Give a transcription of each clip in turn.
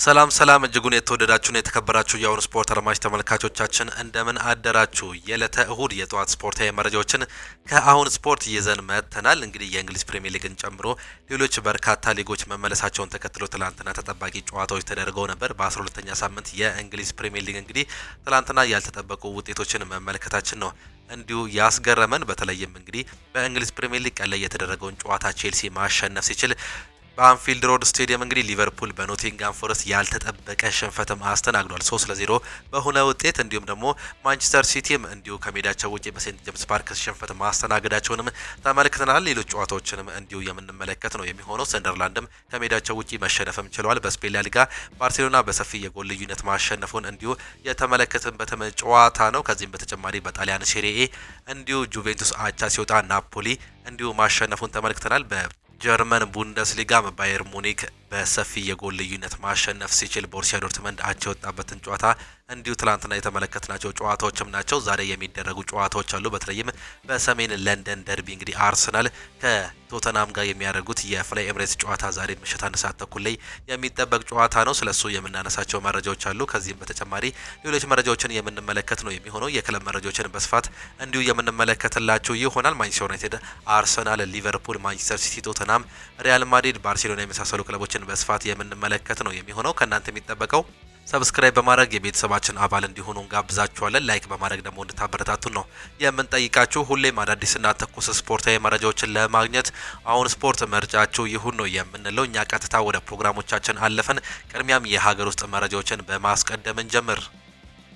ሰላም እጅጉን የተወደዳችሁና የተከበራችሁ የአሁኑ ስፖርት አድማጭ ተመልካቾቻችን እንደምን አደራችሁ። የዕለተ እሁድ የጠዋት ስፖርታዊ መረጃዎችን ከአሁን ስፖርት ይዘን መጥተናል። እንግዲህ የእንግሊዝ ፕሪሚየር ሊግን ጨምሮ ሌሎች በርካታ ሊጎች መመለሳቸውን ተከትሎ ትላንትና ተጠባቂ ጨዋታዎች ተደርገው ነበር። በ12ኛ ሳምንት የእንግሊዝ ፕሪሚየር ሊግ እንግዲህ ትላንትና ያልተጠበቁ ውጤቶችን መመልከታችን ነው እንዲሁ ያስገረመን። በተለይም እንግዲህ በእንግሊዝ ፕሪሚየር ሊግ ቀን ላይ የተደረገውን ጨዋታ ቼልሲ ማሸነፍ ሲችል በአንፊልድ ሮድ ስቴዲየም እንግዲህ ሊቨርፑል በኖቲንጋም ፎረስት ያልተጠበቀ ሽንፈትም አስተናግዷል 3-0 በሆነ ውጤት። እንዲሁም ደግሞ ማንቸስተር ሲቲም እንዲሁ ከሜዳቸው ውጪ በሴንት ጄምስ ፓርክ ሽንፈት ማስተናገዳቸውንም ተመልክተናል። ሌሎች ጨዋታዎችንም እንዲሁ የምንመለከት ነው የሚሆነው። ሰንደርላንድም ከሜዳቸው ውጪ መሸነፍም ችለዋል። በስፔን ላሊጋ ባርሴሎና በሰፊ የጎል ልዩነት ማሸነፉን እንዲሁ የተመለከትንበት ጨዋታ ነው። ከዚህም በተጨማሪ በጣሊያን ሴሪኤ እንዲሁ ጁቬንቱስ አቻ ሲወጣ ናፖሊ እንዲሁ ማሸነፉን ተመልክተናል። ጀርመን ቡንደስሊጋ ባየር ሙኒክ በሰፊ የጎል ልዩነት ማሸነፍ ሲችል ቦሩሲያ ዶርትመንድ አቻ የወጣበትን ጨዋታ እንዲሁ ትላንትና የተመለከትናቸው ጨዋታዎችም ናቸው። ዛሬ የሚደረጉ ጨዋታዎች አሉ። በተለይም በሰሜን ለንደን ደርቢ እንግዲህ አርሰናል ከቶተናም ጋር የሚያደርጉት የፍላይ ኤምሬትስ ጨዋታ ዛሬ ምሽት 1 ሰዓት ተኩል ላይ የሚጠበቅ ጨዋታ ነው። ስለሱ የምናነሳቸው መረጃዎች አሉ። ከዚህም በተጨማሪ ሌሎች መረጃዎችን የምንመለከት ነው የሚሆነው። የክለብ መረጃዎችን በስፋት እንዲሁ የምንመለከትላችሁ ይሆናል። ማንቸስተር ዩናይትድ፣ አርሰናል፣ ሊቨርፑል፣ ማንቸስተር ሲቲ፣ ቶተናም፣ ሪያል ማድሪድ፣ ባርሴሎና የመሳሰሉ ክለቦችን በስፋት የምንመለከት ነው የሚሆነው። ከእናንተ የሚጠበቀው ሰብስክራይብ በማድረግ የቤተሰባችን አባል እንዲሆኑ እንጋብዛችኋለን። ላይክ በማድረግ ደግሞ እንድታበረታቱን ነው የምንጠይቃችሁ። ሁሌም አዳዲስና ትኩስ ስፖርታዊ መረጃዎችን ለማግኘት አሁን ስፖርት ምርጫችሁ ይሁን ነው የምንለው። እኛ ቀጥታ ወደ ፕሮግራሞቻችን አለፈን። ቅድሚያም የሀገር ውስጥ መረጃዎችን በማስቀደም እንጀምር።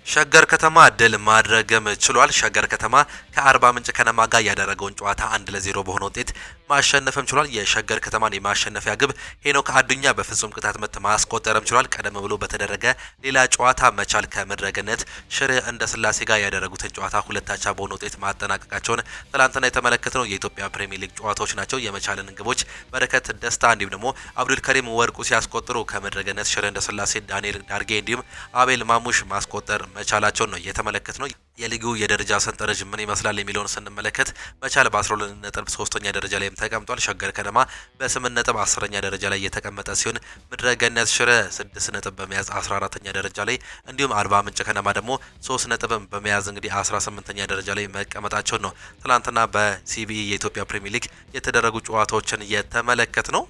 ሸገር ከተማ ድል ማድረግም ችሏል። ሸገር ከተማ ከአርባ ምንጭ ከነማ ጋር ያደረገውን ጨዋታ 1-0 በሆነ ውጤት ማሸነፍም ችሏል። የሸገር ከተማን የማሸነፊያ ግብ ሄኖክ አዱኛ በፍጹም ቅጣት ምት ማስቆጠርም ችሏል። ቀደም ብሎ በተደረገ ሌላ ጨዋታ መቻል ከምድረገነት ሽረ እንደ ስላሴ ጋር ያደረጉትን ጨዋታ 2-2 በሆነ ውጤት ማጠናቀቃቸውን ትላንትና የተመለከትነው የኢትዮጵያ ፕሪሚየር ሊግ ጨዋታዎች ናቸው። የመቻልን ግቦች በረከት ደስታ እንዲሁም ደግሞ አብዱል ከሪም ወርቁ ሲያስቆጥሩ ከምድረገነት ሽረ እንደ ስላሴ፣ ዳንኤል ዳርጌ እንዲሁም አቤል ማሙሽ ማስቆጠር መቻላቸውን ነው የተመለከትነው። የሊጉ የደረጃ ሰንጠረዥ ምን ይመስላል የሚለውን ስንመለከት መቻል በ12 ነጥብ 3ኛ ደረጃ ላይ ተቀምጧል። ሸገር ከነማ በ8 ነጥብ 10ኛ ደረጃ ላይ የተቀመጠ ሲሆን ምድረገነት ሽረ 6 ነጥብ በመያዝ 14ኛ ደረጃ ላይ እንዲሁም አርባ ምንጭ ከነማ ደግሞ 3 ነጥብ በመያዝ እንግዲህ 18ኛ ደረጃ ላይ መቀመጣቸውን ነው ትላንትና በሲቢኢ የኢትዮጵያ ፕሪሚየር ሊግ የተደረጉ ጨዋታዎችን የተመለከት ነው።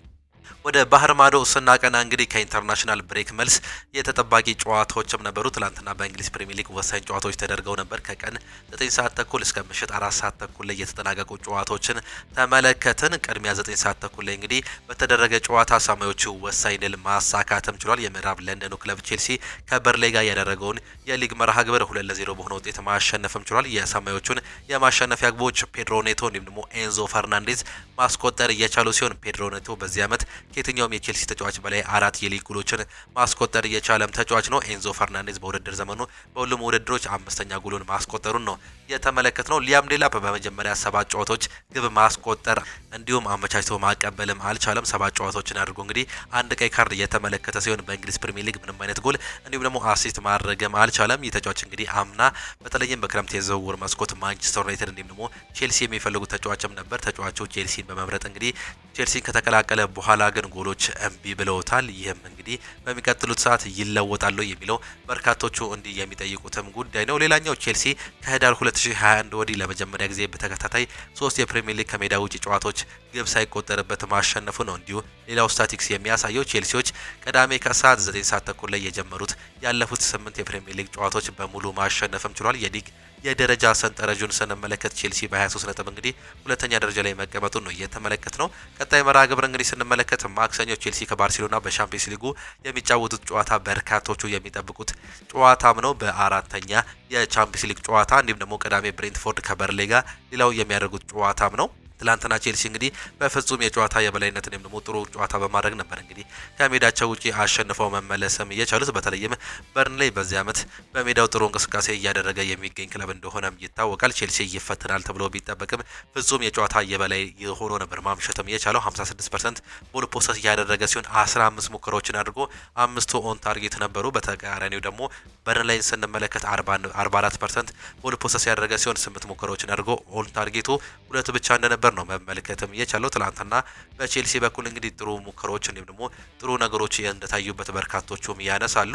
ወደ ባህር ማዶ ስናቀና እንግዲህ ከኢንተርናሽናል ብሬክ መልስ የተጠባቂ ጨዋታዎችም ነበሩ። ትላንትና በእንግሊዝ ፕሪሚየር ሊግ ወሳኝ ጨዋታዎች ተደርገው ነበር። ከቀን 9 ሰዓት ተኩል እስከ ምሽት 4 ሰዓት ተኩል ላይ የተጠናቀቁ ጨዋታዎችን ተመለከትን። ቅድሚያ 9 ሰዓት ተኩል ላይ እንግዲህ በተደረገ ጨዋታ ሰማዮቹ ወሳኝ ድል ማሳካትም ችሏል። የምዕራብ ለንደኑ ክለብ ቼልሲ ከበርንሌይ ጋር ያደረገውን የሊግ መርሃ ግብር 2-0 በሆነ ውጤት ማሸነፍም ችሏል። የሰማዮቹን የማሸነፊያ ግቦች ፔድሮ ኔቶ እንዲሁም ደግሞ ኤንዞ ፈርናንዴዝ ማስቆጠር እየቻሉ ሲሆን ፔድሮ ኔቶ በዚህ ዓመት ከየትኛውም የቼልሲ ተጫዋች በላይ 4 የሊግ ጎሎችን ማስቆጠር የቻለም ተጫዋች ነው። ኤንዞ ፈርናንዴዝ በውድድር ዘመኑ በሁሉም ውድድሮች 5ኛ ጎሉን ማስቆጠሩን ነው የተመለከትነው። ሊያም ዴላፕ በመጀመሪያ 7 ጨዋታዎች ግብ ማስቆጠር እንዲሁም አመቻችቶ ማቀበልም አልቻለም። 7 ጨዋታዎችን አድርጎ እንግዲህ 1 ቀይ ካርድ የተመለከተ ሲሆን በእንግሊዝ ፕሪሚየር ሊግ ምንም አይነት ጎል እንዲሁም ደግሞ አሲስት ማድረግም አልቻለም። ይህ ተጫዋች እንግዲህ አምና በተለይም በክረምት የዝውውር መስኮት ማንቸስተር ዩናይትድ እንዲሁም ደግሞ ቼልሲ የሚፈልጉት ተጫዋችም ነበር። ተጫዋቹ ቼልሲን በመምረጥ እንግዲህ ቼልሲን ከተቀላቀለ በኋላ ግን ጎሎች እምቢ ብለውታል። ይህም እንግዲህ በሚቀጥሉት ሰዓት ይለወጣሉ የሚለው በርካቶቹ እንዲህ የሚጠይቁትም ጉዳይ ነው። ሌላኛው ቼልሲ ከህዳር 2021 ወዲህ ለመጀመሪያ ጊዜ በተከታታይ 3 የፕሪሚየር ሊግ ከሜዳ ውጪ ጨዋታዎች ግብ ሳይቆጠርበት ማሸነፉ ነው እንዲሁ ሌላው ስታቲክስ የሚያሳየው። ቼልሲዎች ቅዳሜ ከሰዓት 9 ሰዓት ተኩል ላይ የጀመሩት ያለፉት 8 የፕሪሚየር ሊግ ጨዋታዎች በሙሉ ማሸነፍም ችሏል። የሊግ የደረጃ ሰንጠረዡን ስንመለከት ቼልሲ በ23 ነጥብ እንግዲህ 2ኛ ደረጃ ላይ መቀመጡን ነው እየተመለከት ነው። ቀጣይ መርሃ ግብር እንግዲህ ስንመለከት ማክሰኞ ቼልሲ ከባርሴሎና በሻምፒየንስ ሊጉ የሚጫወቱት ጨዋታ በርካቶቹ የሚጠብቁት ጨዋታም ነው። በ4ኛ የቻምፒየንስ ሊግ ጨዋታ እንዲሁም ደግሞ ቅዳሜ ብሬንትፎርድ ከበርንሌይ ጋር ሌላው የሚያደርጉት ጨዋታም ነው። ትላንትና ቼልሲ እንግዲህ በፍጹም የጨዋታ የበላይነትን ወይም ደግሞ ጥሩ ጨዋታ በማድረግ ነበር እንግዲህ ከሜዳቸው ውጪ አሸንፈው መመለስም የቻሉት። በተለይም በርንሌይ በዚህ ዓመት በሜዳው ጥሩ እንቅስቃሴ እያደረገ የሚገኝ ክለብ እንደሆነም ይታወቃል። ቼልሲ ይፈትናል ተብሎ ቢጠበቅም ፍጹም የጨዋታ የበላይ ሆኖ ነበር ማምሸትም የቻለው። 56% ቦል ፖሰስ እያደረገ ሲሆን 15 ሙከራዎችን አድርጎ 5 ኦን ታርጌት ነበሩ። በተቃራኒው ደግሞ በርንሌይን ስንመለከት 44% ቦል ፖሰስ ያደረገ ሲሆን 8 ሙከራዎችን አድርጎ ኦን ታርጌቱ ሁለት ብቻ እንደነበር ነው መመልከትም የቻለው። ትላንትና በቼልሲ በኩል እንግዲህ ጥሩ ሙከራዎች እንዲሁም ደግሞ ጥሩ ነገሮች እንደታዩበት በርካቶቹም ያነሳሉ።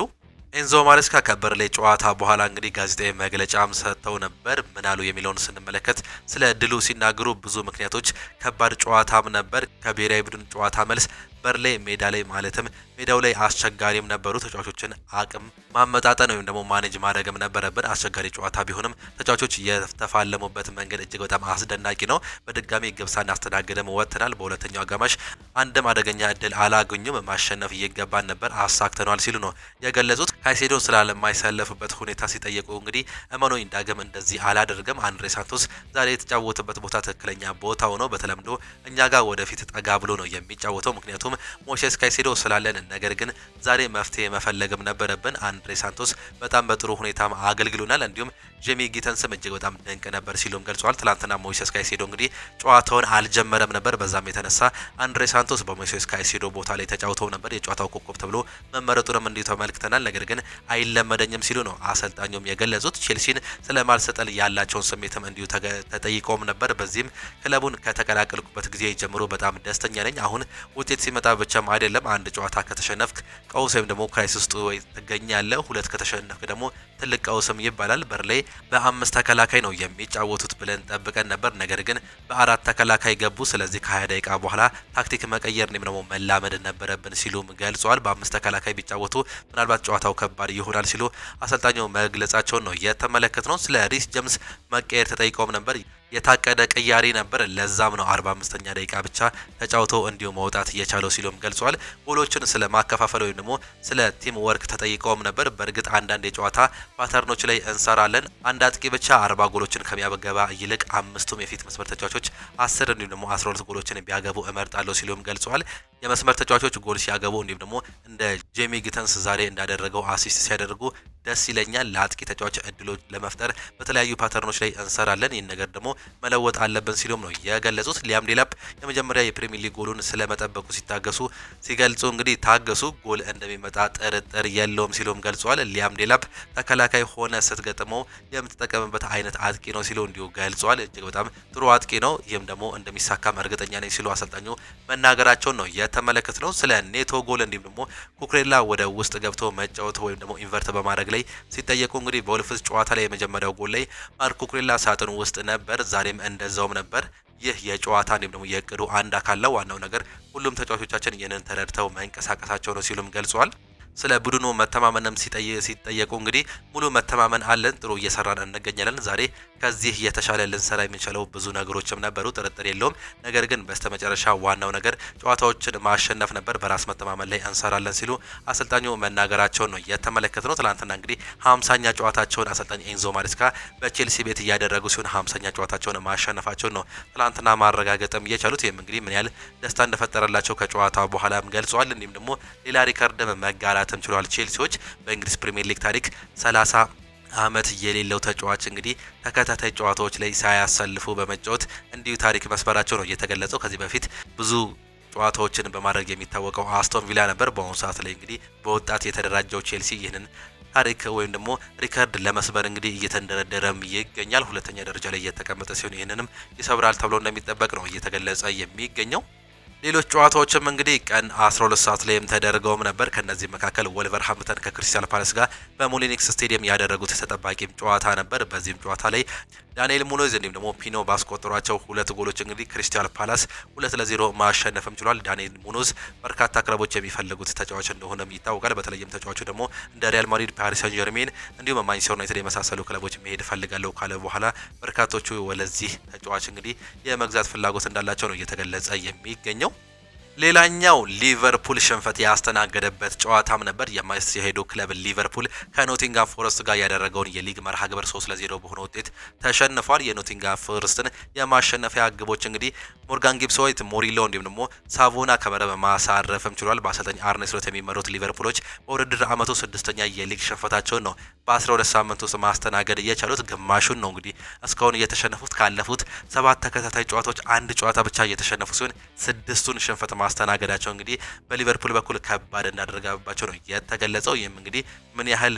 ኤንዞ ማሬስካ ከበርንሌይ ጨዋታ በኋላ እንግዲህ ጋዜጣዊ መግለጫም ሰጥተው ነበር። ምን አሉ የሚለውን ስንመለከት ስለ ድሉ ሲናገሩ ብዙ ምክንያቶች ከባድ ጨዋታም ነበር። ከብሔራዊ ቡድን ጨዋታ መልስ በርንሌይ ሜዳ ላይ ማለትም ሜዳው ላይ አስቸጋሪም ነበሩ። ተጫዋቾችን አቅም ማመጣጠን ወይም ደግሞ ማኔጅ ማድረግም ነበረብን። አስቸጋሪ ጨዋታ ቢሆንም ተጫዋቾች የተፋለሙበት መንገድ እጅግ በጣም አስደናቂ ነው። በድጋሚ ግብ ሳናስተናግድም ወጥተናል። በሁለተኛው አጋማሽ አንድም አደገኛ እድል አላገኙም። ማሸነፍ ይገባን ነበር፣ አሳክተናል ሲሉ ነው የገለጹት። ካይሴዶን ስላለማይሰለፍበት ሁኔታ ሲጠየቁ እንግዲህ እመኖኝ ዳግም እንደዚህ አላደርግም። አንድሬ ሳንቶስ ዛሬ የተጫወተበት ቦታ ትክክለኛ ቦታው ነው። በተለምዶ እኛ ጋር ወደፊት ጠጋ ብሎ ነው የሚጫወተው ምክንያቱም ሞሴስ ካይሴዶ ስላለን፣ ነገር ግን ዛሬ መፍትሄ መፈለግም ነበረብን። አንድሬ ሳንቶስ በጣም በጥሩ ሁኔታ አገልግሎናል፣ እንዲሁም ጄሚ ጊተንስም እጅግ በጣም ድንቅ ነበር ሲሉም ገልጸዋል። ትላንትና ሞሴስ ካይሴዶ እንግዲህ ጨዋታውን አልጀመረም ነበር። በዛም የተነሳ አንድሬ ሳንቶስ በሞሴስ ካይሴዶ ቦታ ላይ ተጫውተው ነበር። የጨዋታው ኮከብ ተብሎ መመረጡንም እንዲሁ ተመልክተናል። ነገር ግን አይለመደኝም ሲሉ ነው አሰልጣኙም የገለጹት። ቼልሲን ስለማልሰጠል ያላቸውን ስሜትም እንዲሁ ተጠይቀውም ነበር። በዚህም ክለቡን ከተቀላቀልኩበት ጊዜ ጀምሮ በጣም ደስተኛ ነኝ። አሁን ውጤት ሲመጣ ብቻም አይደለም። አንድ ጨዋታ ከተሸነፍክ ቀውስ ወይም ደግሞ ክራይሲስ ውስጥ ወይ ትገኛለህ። ሁለት ከተሸነፍክ ደግሞ ትልቅ ቀውስም ይባላል። በርንሌይ በ5 ተከላካይ ነው የሚጫወቱት ብለን ጠብቀን ነበር፣ ነገር ግን በ4 ተከላካይ ገቡ። ስለዚህ ከ20 ደቂቃ በኋላ ታክቲክ መቀየር ነው ደግሞ መላመድ ነበረብን ሲሉም ገልጸዋል። በ5 ተከላካይ ቢጫወቱ ምናልባት ጨዋታው ከባድ ይሆናል ሲሉ አሰልጣኙ መግለጻቸውን ነው የተመለከትነው። ስለ ሪስ ጀምስ መቀየር ተጠይቀውም ነበር። የታቀደ ቅያሪ ነበር፣ ለዛም ነው 45ኛ ደቂቃ ብቻ ተጫውተው እንዲሁ መውጣት እየቻለው ሲሉም ገልጸዋል። ጎሎችን ስለ ማከፋፈል ወይም ደግሞ ስለ ቲም ወርክ ተጠይቀውም ነበር። በእርግጥ አንዳንድ የጨዋታ ፓተርኖች ላይ እንሰራለን። አንድ አጥቂ ብቻ 40 ጎሎችን ከሚያገባ ይልቅ አምስቱም የፊት መስመር ተጫዋቾች 10 እንዲሁም ደግሞ 12 ጎሎችን ቢያገቡ እመርጣለሁ ሲሉም ገልጸዋል። የመስመር ተጫዋቾች ጎል ሲያገቡ እንዲሁም ደግሞ እንደ ጄሚ ጊተንስ ዛሬ እንዳደረገው አሲስት ሲያደርጉ ደስ ይለኛል። ለአጥቂ ተጫዋች እድሎች ለመፍጠር በተለያዩ ፓተርኖች ላይ እንሰራለን። ይህን ነገር ደግሞ መለወጥ አለብን ሲሉም ነው የገለጹት። ሊያም ዴላፕ የመጀመሪያ የፕሪሚየር ሊግ ጎሉን ስለመጠበቁ ሲገልጹ እንግዲህ ታገሱ፣ ጎል እንደሚመጣ ጥርጥር የለውም ሲሉም ገልጸዋል። ሊያም ዴላፕ ተከላካይ ሆነ ስትገጥመው የምትጠቀምበት አይነት አጥቂ ነው ሲሉ እንዲሁ ገልጸዋል። እጅግ በጣም ጥሩ አጥቂ ነው፣ ይህም ደግሞ እንደሚሳካም እርግጠኛ ነኝ ሲሉ አሰልጣኙ መናገራቸውን ነው የተመለከት ነው። ስለ ኔቶ ጎል እንዲሁም ደግሞ ኩኩሬላ ወደ ውስጥ ገብቶ መጫወት ወይም ደግሞ ኢንቨርት በማድረግ ላይ ሲጠየቁ እንግዲህ በወልፍስ ጨዋታ ላይ የመጀመሪያው ጎል ላይ ማርክ ኩኩሬላ ሳጥኑ ውስጥ ነበር፣ ዛሬም እንደዛውም ነበር። ይህ የጨዋታ እንዲሁም ደግሞ የእቅዱ አንድ አካል ነው። ዋናው ነገር ሁሉም ተጫዋቾቻችን ይህንን ተረድተው መንቀሳቀሳቸው ነው ሲሉም ገልጸዋል። ስለ ቡድኑ መተማመንም ሲጠየቁ እንግዲህ ሙሉ መተማመን አለን፣ ጥሩ እየሰራን እንገኛለን። ዛሬ ከዚህ የተሻለ ልንሰራ የምንችለው ብዙ ነገሮችም ነበሩ፣ ጥርጥር የለውም። ነገር ግን በስተመጨረሻ ዋናው ነገር ጨዋታዎችን ማሸነፍ ነበር፣ በራስ መተማመን ላይ እንሰራለን ሲሉ አሰልጣኙ መናገራቸውን ነው የተመለከትነው። ትናንትና እንግዲህ 50ኛ ጨዋታቸውን አሰልጣኝ ኤንዞ ማሬስካ በቼልሲ ቤት እያደረጉ ሲሆን 50ኛ ጨዋታቸውን ማሸነፋቸውን ነው ትናንትና ማረጋገጥም የቻሉት። ይህም እንግዲህ ምን ያህል ደስታ እንደፈጠረላቸው ከጨዋታ በኋላም ገልጸዋል። እንዲሁም ደግሞ ሌላ ሪከርድም መጋራትም ችሏል። ቼልሲዎች በእንግሊዝ ፕሪሚየር ሊግ ታሪክ 30 ዓመት የሌለው ተጫዋች እንግዲህ ተከታታይ ጨዋታዎች ላይ ሳያሰልፉ በመጫወት እንዲሁ ታሪክ መስበራቸው ነው እየተገለጸው። ከዚህ በፊት ብዙ ጨዋታዎችን በማድረግ የሚታወቀው አስቶን ቪላ ነበር። በአሁኑ ሰዓት ላይ እንግዲህ በወጣት የተደራጀው ቼልሲ ይህንን ታሪክ ወይም ደግሞ ሪከርድ ለመስበር እንግዲህ እየተንደረደረም ይገኛል። ሁለተኛ ደረጃ ላይ እየተቀመጠ ሲሆን ይህንንም ይሰብራል ተብሎ እንደሚጠበቅ ነው እየተገለጸ የሚገኘው። ሌሎች ጨዋታዎችም እንግዲህ ቀን 12 ሰዓት ላይም ተደርገውም ነበር። ከነዚህ መካከል ወልቨርሃምፕተን ከክሪስታል ፓላስ ጋር በሞሊኒክስ ስቴዲየም ያደረጉት ተጠባቂም ጨዋታ ነበር። በዚህም ጨዋታ ላይ ዳንኤል ሙኖዝ እንዲሁም ደግሞ ፒኖ ባስቆጠሯቸው 2 ጎሎች እንግዲህ ክሪስታል ፓላስ 2-0 ማሸነፍም ችሏል። ዳንኤል ሙኖዝ በርካታ ክለቦች የሚፈልጉት ተጫዋች እንደሆነም ይታወቃል። በተለይም ተጫዋቹ ደግሞ እንደ ሪያል ማድሪድ፣ ፓሪስ ሰን ጀርሜን እንዲሁም ማንቸስተር ዩናይትድ የመሳሰሉ ክለቦች መሄድ ፈልጋለሁ ካለ በኋላ በርካቶቹ ወለዚህ ተጫዋች እንግዲህ የመግዛት ፍላጎት እንዳላቸው ነው እየተገለጸ የሚገኘው። ሌላኛው ሊቨርፑል ሽንፈት ያስተናገደበት ጨዋታም ነበር። የማንቸስተር ዩናይትድ ክለብ ሊቨርፑል ከኖቲንጋም ፎረስት ጋር ያደረገውን የሊግ መርሃ ግብር 3-0 በሆነ ውጤት ተሸንፏል። የኖቲንጋም ፎረስትን የማሸነፊያ ግቦች እንግዲህ ሞርጋን ጊብስ ዋይት፣ ሞሪሎ እንዲሁም ደግሞ ሳቮና ከመረብ ማሳረፍም ችሏል። በአሰልጣኝ አርኔ ስሎት የሚመሩት ሊቨርፑሎች በውድድር ዓመቱ 6ኛ የሊግ ሽንፈታቸውን ነው በ12 ሳምንት ውስጥ ማስተናገድ እየቻሉት። ግማሹን ነው እንግዲህ እስካሁን እየተሸነፉት። ካለፉት 7 ተከታታይ ጨዋታዎች አንድ ጨዋታ ብቻ እየተሸነፉ ሲሆን 6ቱን ሽንፈት ማስተናገዳቸው እንግዲህ በሊቨርፑል በኩል ከባድ እንዳደረጋባቸው ነው የተገለጸው። ይህም እንግዲህ ምን ያህል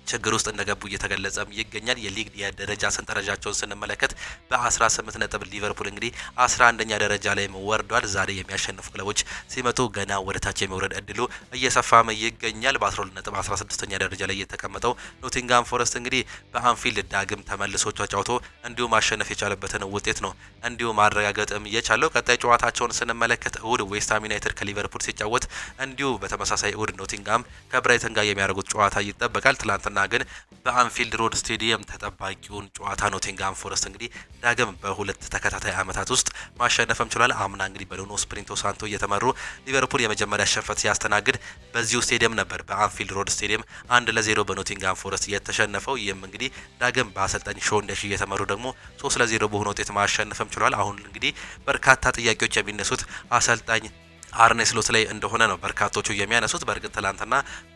ችግር ውስጥ እንደገቡ እየተገለጸም ይገኛል። የሊግ የደረጃ ሰንጠረዣቸውን ስንመለከት በ18 ነጥብ ሊቨርፑል እንግዲህ 11ኛ ደረጃ ላይ ወርዷል። ዛሬ የሚያሸንፉ ክለቦች ሲመጡ ገና ወደ ታች የሚወረድ እድሉ እየሰፋም ይገኛል። በ12 ነጥብ 16ኛ ደረጃ ላይ የተቀመጠው ኖቲንጋም ፎረስት እንግዲህ በአንፊልድ ዳግም ተመልሶ ተጫውቶ እንዲሁ ማሸነፍ የቻለበትን ውጤት ነው እንዲሁ ማረጋገጥም የቻለው። ቀጣይ ጨዋታቸውን ስንመለከት እሁድ ዌስትሃም ዩናይትድ ከሊቨርፑል ሲጫወት እንዲሁ በተመሳሳይ እሁድ ኖቲንጋም ከብራይተን ጋር የሚያደርጉት ጨዋታ ይጠበቃል። ትላንትና ግን በአንፊልድ ሮድ ስቴዲየም ተጠባቂውን ጨዋታ ኖቲንጋም ፎረስት እንግዲህ ዳግም በሁለት ተከታታይ ዓመታት ውስጥ ማሸነፍም ችሏል። አምና እንግዲህ በኑኖ ስፕሪንቶ ሳንቶ እየተመሩ ሊቨርፑል የመጀመሪያ ሽንፈት ሲያስተናግድ በዚሁ ስቴዲየም ነበር፣ በአንፊልድ ሮድ ስቴዲየም 1-0 በኖቲንጋም ፎረስት የተሸነፈው። ይህም እንግዲህ ዳግም በአሰልጣኝ ሾንደሽ እየተመሩ ደግሞ 3-0 በሆነ ውጤት ማሸነፍም ችሏል። አሁን እንግዲህ በርካታ ጥያቄዎች የሚነሱት አሰልጣኝ አርኔ ስሎት ላይ እንደሆነ ነው በርካቶቹ የሚያነሱት። በእርግጥ ትላንትና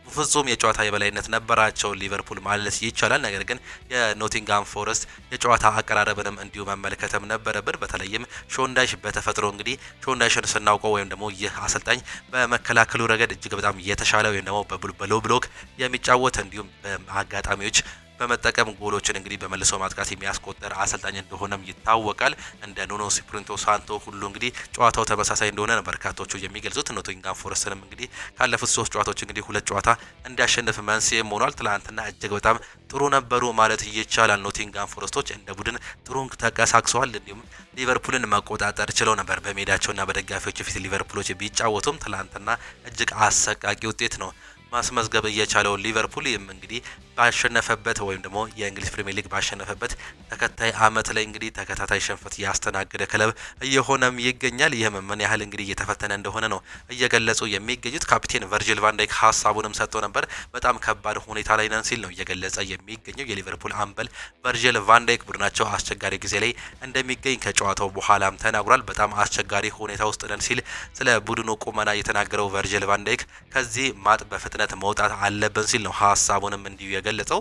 ፍጹም የጨዋታ የበላይነት ነበራቸው ሊቨርፑል ማለት ይቻላል። ነገር ግን የኖቲንጋም ፎረስት የጨዋታ አቀራረብንም እንዲሁ መመልከትም ነበረብን። በተለይም ሾንዳይሽ በተፈጥሮ እንግዲህ ሾንዳይሽን ስናውቀው ወይም ደግሞ ይህ አሰልጣኝ በመከላከሉ ረገድ እጅግ በጣም የተሻለ ወይም ደግሞ በሎ ብሎክ የሚጫወት እንዲሁም በአጋጣሚዎች በመጠቀም ጎሎችን እንግዲህ በመልሶ ማጥቃት የሚያስቆጠር አሰልጣኝ እንደሆነም ይታወቃል። እንደ ኑኖ ስፕሪንቶ ሳንቶ ሁሉ እንግዲህ ጨዋታው ተመሳሳይ እንደሆነ ነው በርካቶቹ የሚገልጹት። ኖቲንጋም ፎረስትንም እንግዲህ ካለፉት 3 ጨዋታዎች እንግዲህ 2 ጨዋታ እንዲያሸንፍ መንስኤም ሆኗል። ትላንትና እጅግ በጣም ጥሩ ነበሩ ማለት ይቻላል። ኖቲንጋም ፎረስቶች እንደ ቡድን ጥሩ ተንቀሳቅሰዋል። እንዲሁም ሊቨርፑልን መቆጣጠር ችለው ነበር በሜዳቸውና በደጋፊዎች ፊት ሊቨርፑሎች ቢጫወቱም ትላንትና እጅግ አሰቃቂ ውጤት ነው ማስመዝገብ እየቻለው ሊቨርፑል። ይህም እንግዲህ ባሸነፈበት ወይም ደግሞ የእንግሊዝ ፕሪሚየር ሊግ ባሸነፈበት ተከታይ አመት ላይ እንግዲህ ተከታታይ ሽንፈት ያስተናገደ ክለብ እየሆነም ይገኛል። ይህም ምን ያህል እንግዲህ እየተፈተነ እንደሆነ ነው እየገለጹ የሚገኙት። ካፒቴን ቨርጂል ቫንዳይክ ሀሳቡንም ሰጥቶ ነበር። በጣም ከባድ ሁኔታ ላይ ነን ሲል ነው እየገለጸ የሚገኘው የሊቨርፑል አምበል ቨርጂል ቫንዳይክ። ቡድናቸው አስቸጋሪ ጊዜ ላይ እንደሚገኝ ከጨዋታው በኋላም ተናግሯል። በጣም አስቸጋሪ ሁኔታ ውስጥ ነን ሲል ስለ ቡድኑ ቁመና የተናገረው ቨርጂል ቫንዳይክ ከዚህ ማጥ በፍጥነት መውጣት አለብን ሲል ነው ሀሳቡንም እንዲሁ የገለጸው።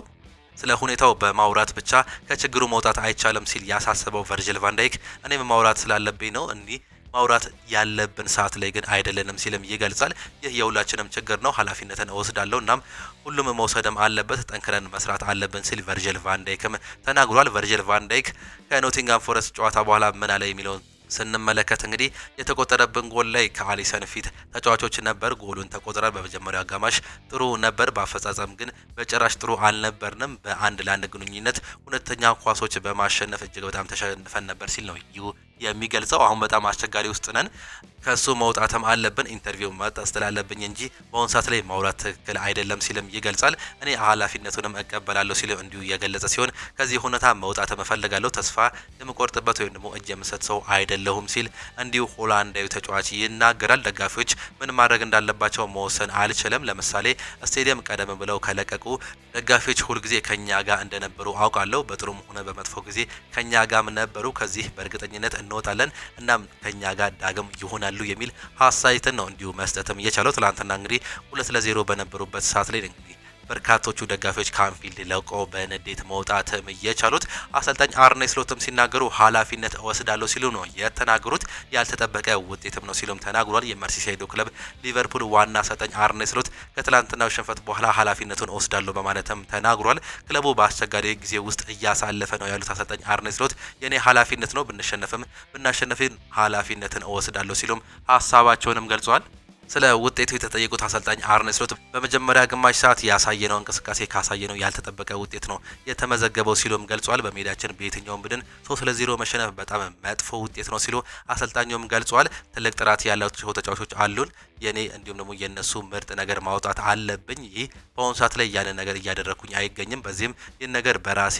ስለ ሁኔታው በማውራት ብቻ ከችግሩ መውጣት አይቻልም ሲል ያሳሰበው ቨርጂል ቫንዳይክ እኔም ማውራት ስላለብኝ ነው እንዲህ ማውራት ያለብን ሰዓት ላይ ግን አይደለንም ሲልም ይገልጻል። ይህ የሁላችንም ችግር ነው፣ ኃላፊነትን እወስዳለሁ፣ እናም ሁሉም መውሰድም አለበት፣ ጠንክረን መስራት አለብን ሲል ቨርጂል ቫንዳይክም ተናግሯል። ቨርጂል ቫንዳይክ ከኖቲንጋም ፎረስት ጨዋታ በኋላ ምን አለ የሚለውን ስንመለከት እንግዲህ የተቆጠረብን ጎል ላይ ከአሊሰን ፊት ተጫዋቾች ነበር። ጎሉን ተቆጥሯል። በመጀመሪያው አጋማሽ ጥሩ ነበር፣ በአፈጻጸም ግን በጭራሽ ጥሩ አልነበርንም። በ1-1 ግንኙነት ሁለተኛ ኳሶች በማሸነፍ እጅግ በጣም ተሸንፈን ነበር ሲል ነው የሚገልጸው። አሁን በጣም አስቸጋሪ ውስጥ ነን፣ ከሱ መውጣትም አለብን፣ ኢንተርቪው መስጠት ስላለብኝ እንጂ በአሁን ሰዓት ላይ ማውራት ትክክል አይደለም ሲልም ይገልጻል። እኔ ኃላፊነቱንም እቀበላለሁ ሲል እንዲሁ የገለጸ ሲሆን ከዚህ ሁኔታ መውጣትም እፈልጋለሁ፣ ተስፋ የምቆርጥበት ወይም ደግሞ እጅ የምሰጥ ሰው አይደለሁም ሲል እንዲሁ ሆላንዳዊ ተጫዋች ይናገራል። ደጋፊዎች ምን ማድረግ እንዳለባቸው መወሰን አልችልም። ለምሳሌ ስቴዲየም ቀደም ብለው ከለቀቁ ደጋፊዎች ሁልጊዜ ከኛ ጋር እንደነበሩ አውቃለሁ። በጥሩም ሆነ በመጥፎ ጊዜ ከኛ ጋርም ነበሩ። ከዚህ በእርግጠኝነት እንወጣለን፣ እናም ከኛ ጋር ዳግም ይሆናሉ የሚል ሀሳይትን ነው እንዲሁ መስጠትም የቻለው። ትላንትና እንግዲህ 2-0 በነበሩበት ሰዓት ላይ እንግዲህ በርካቶቹ ደጋፊዎች ከአንፊልድ ለቀው በንዴት መውጣትም የቻሉት። አሰልጣኝ አርኔ ስሎትም ሲናገሩ ኃላፊነት እወስዳለሁ ሲሉ ነው የተናገሩት። ያልተጠበቀ ውጤትም ነው ሲሉም ተናግሯል። የመርሲሳይዶ ክለብ ሊቨርፑል ዋና አሰልጣኝ አርኔ ስሎት ከትላንትናው ሽንፈት በኋላ ኃላፊነቱን እወስዳለሁ በማለትም ተናግሯል። ክለቡ በአስቸጋሪ ጊዜ ውስጥ እያሳለፈ ነው ያሉት አሰልጣኝ አርኔ ስሎት የኔ ኃላፊነት ነው፣ ብናሸንፍም ኃላፊነትን እወስዳለሁ ሲሉም ሀሳባቸውንም ገልጸዋል። ስለ ውጤቱ የተጠየቁት አሰልጣኝ አርኔ ስሎት በመጀመሪያ ግማሽ ሰዓት ያሳየነው እንቅስቃሴ ካሳየነው ያልተጠበቀ ውጤት ነው የተመዘገበው ሲሉም ገልጿል። በሜዳችን በየትኛውም ቡድን 3-0 መሸነፍ በጣም መጥፎ ውጤት ነው ሲሉ አሰልጣኙም ገልጿል። ትልቅ ጥራት ያላቸው ተጫዋቾች አሉን፣ የኔ እንዲሁም ደግሞ የነሱ ምርጥ ነገር ማውጣት አለብኝ። ይህ በአሁኑ ሰዓት ላይ ያንን ነገር እያደረኩኝ አይገኝም። በዚህም ይህን ነገር በራሴ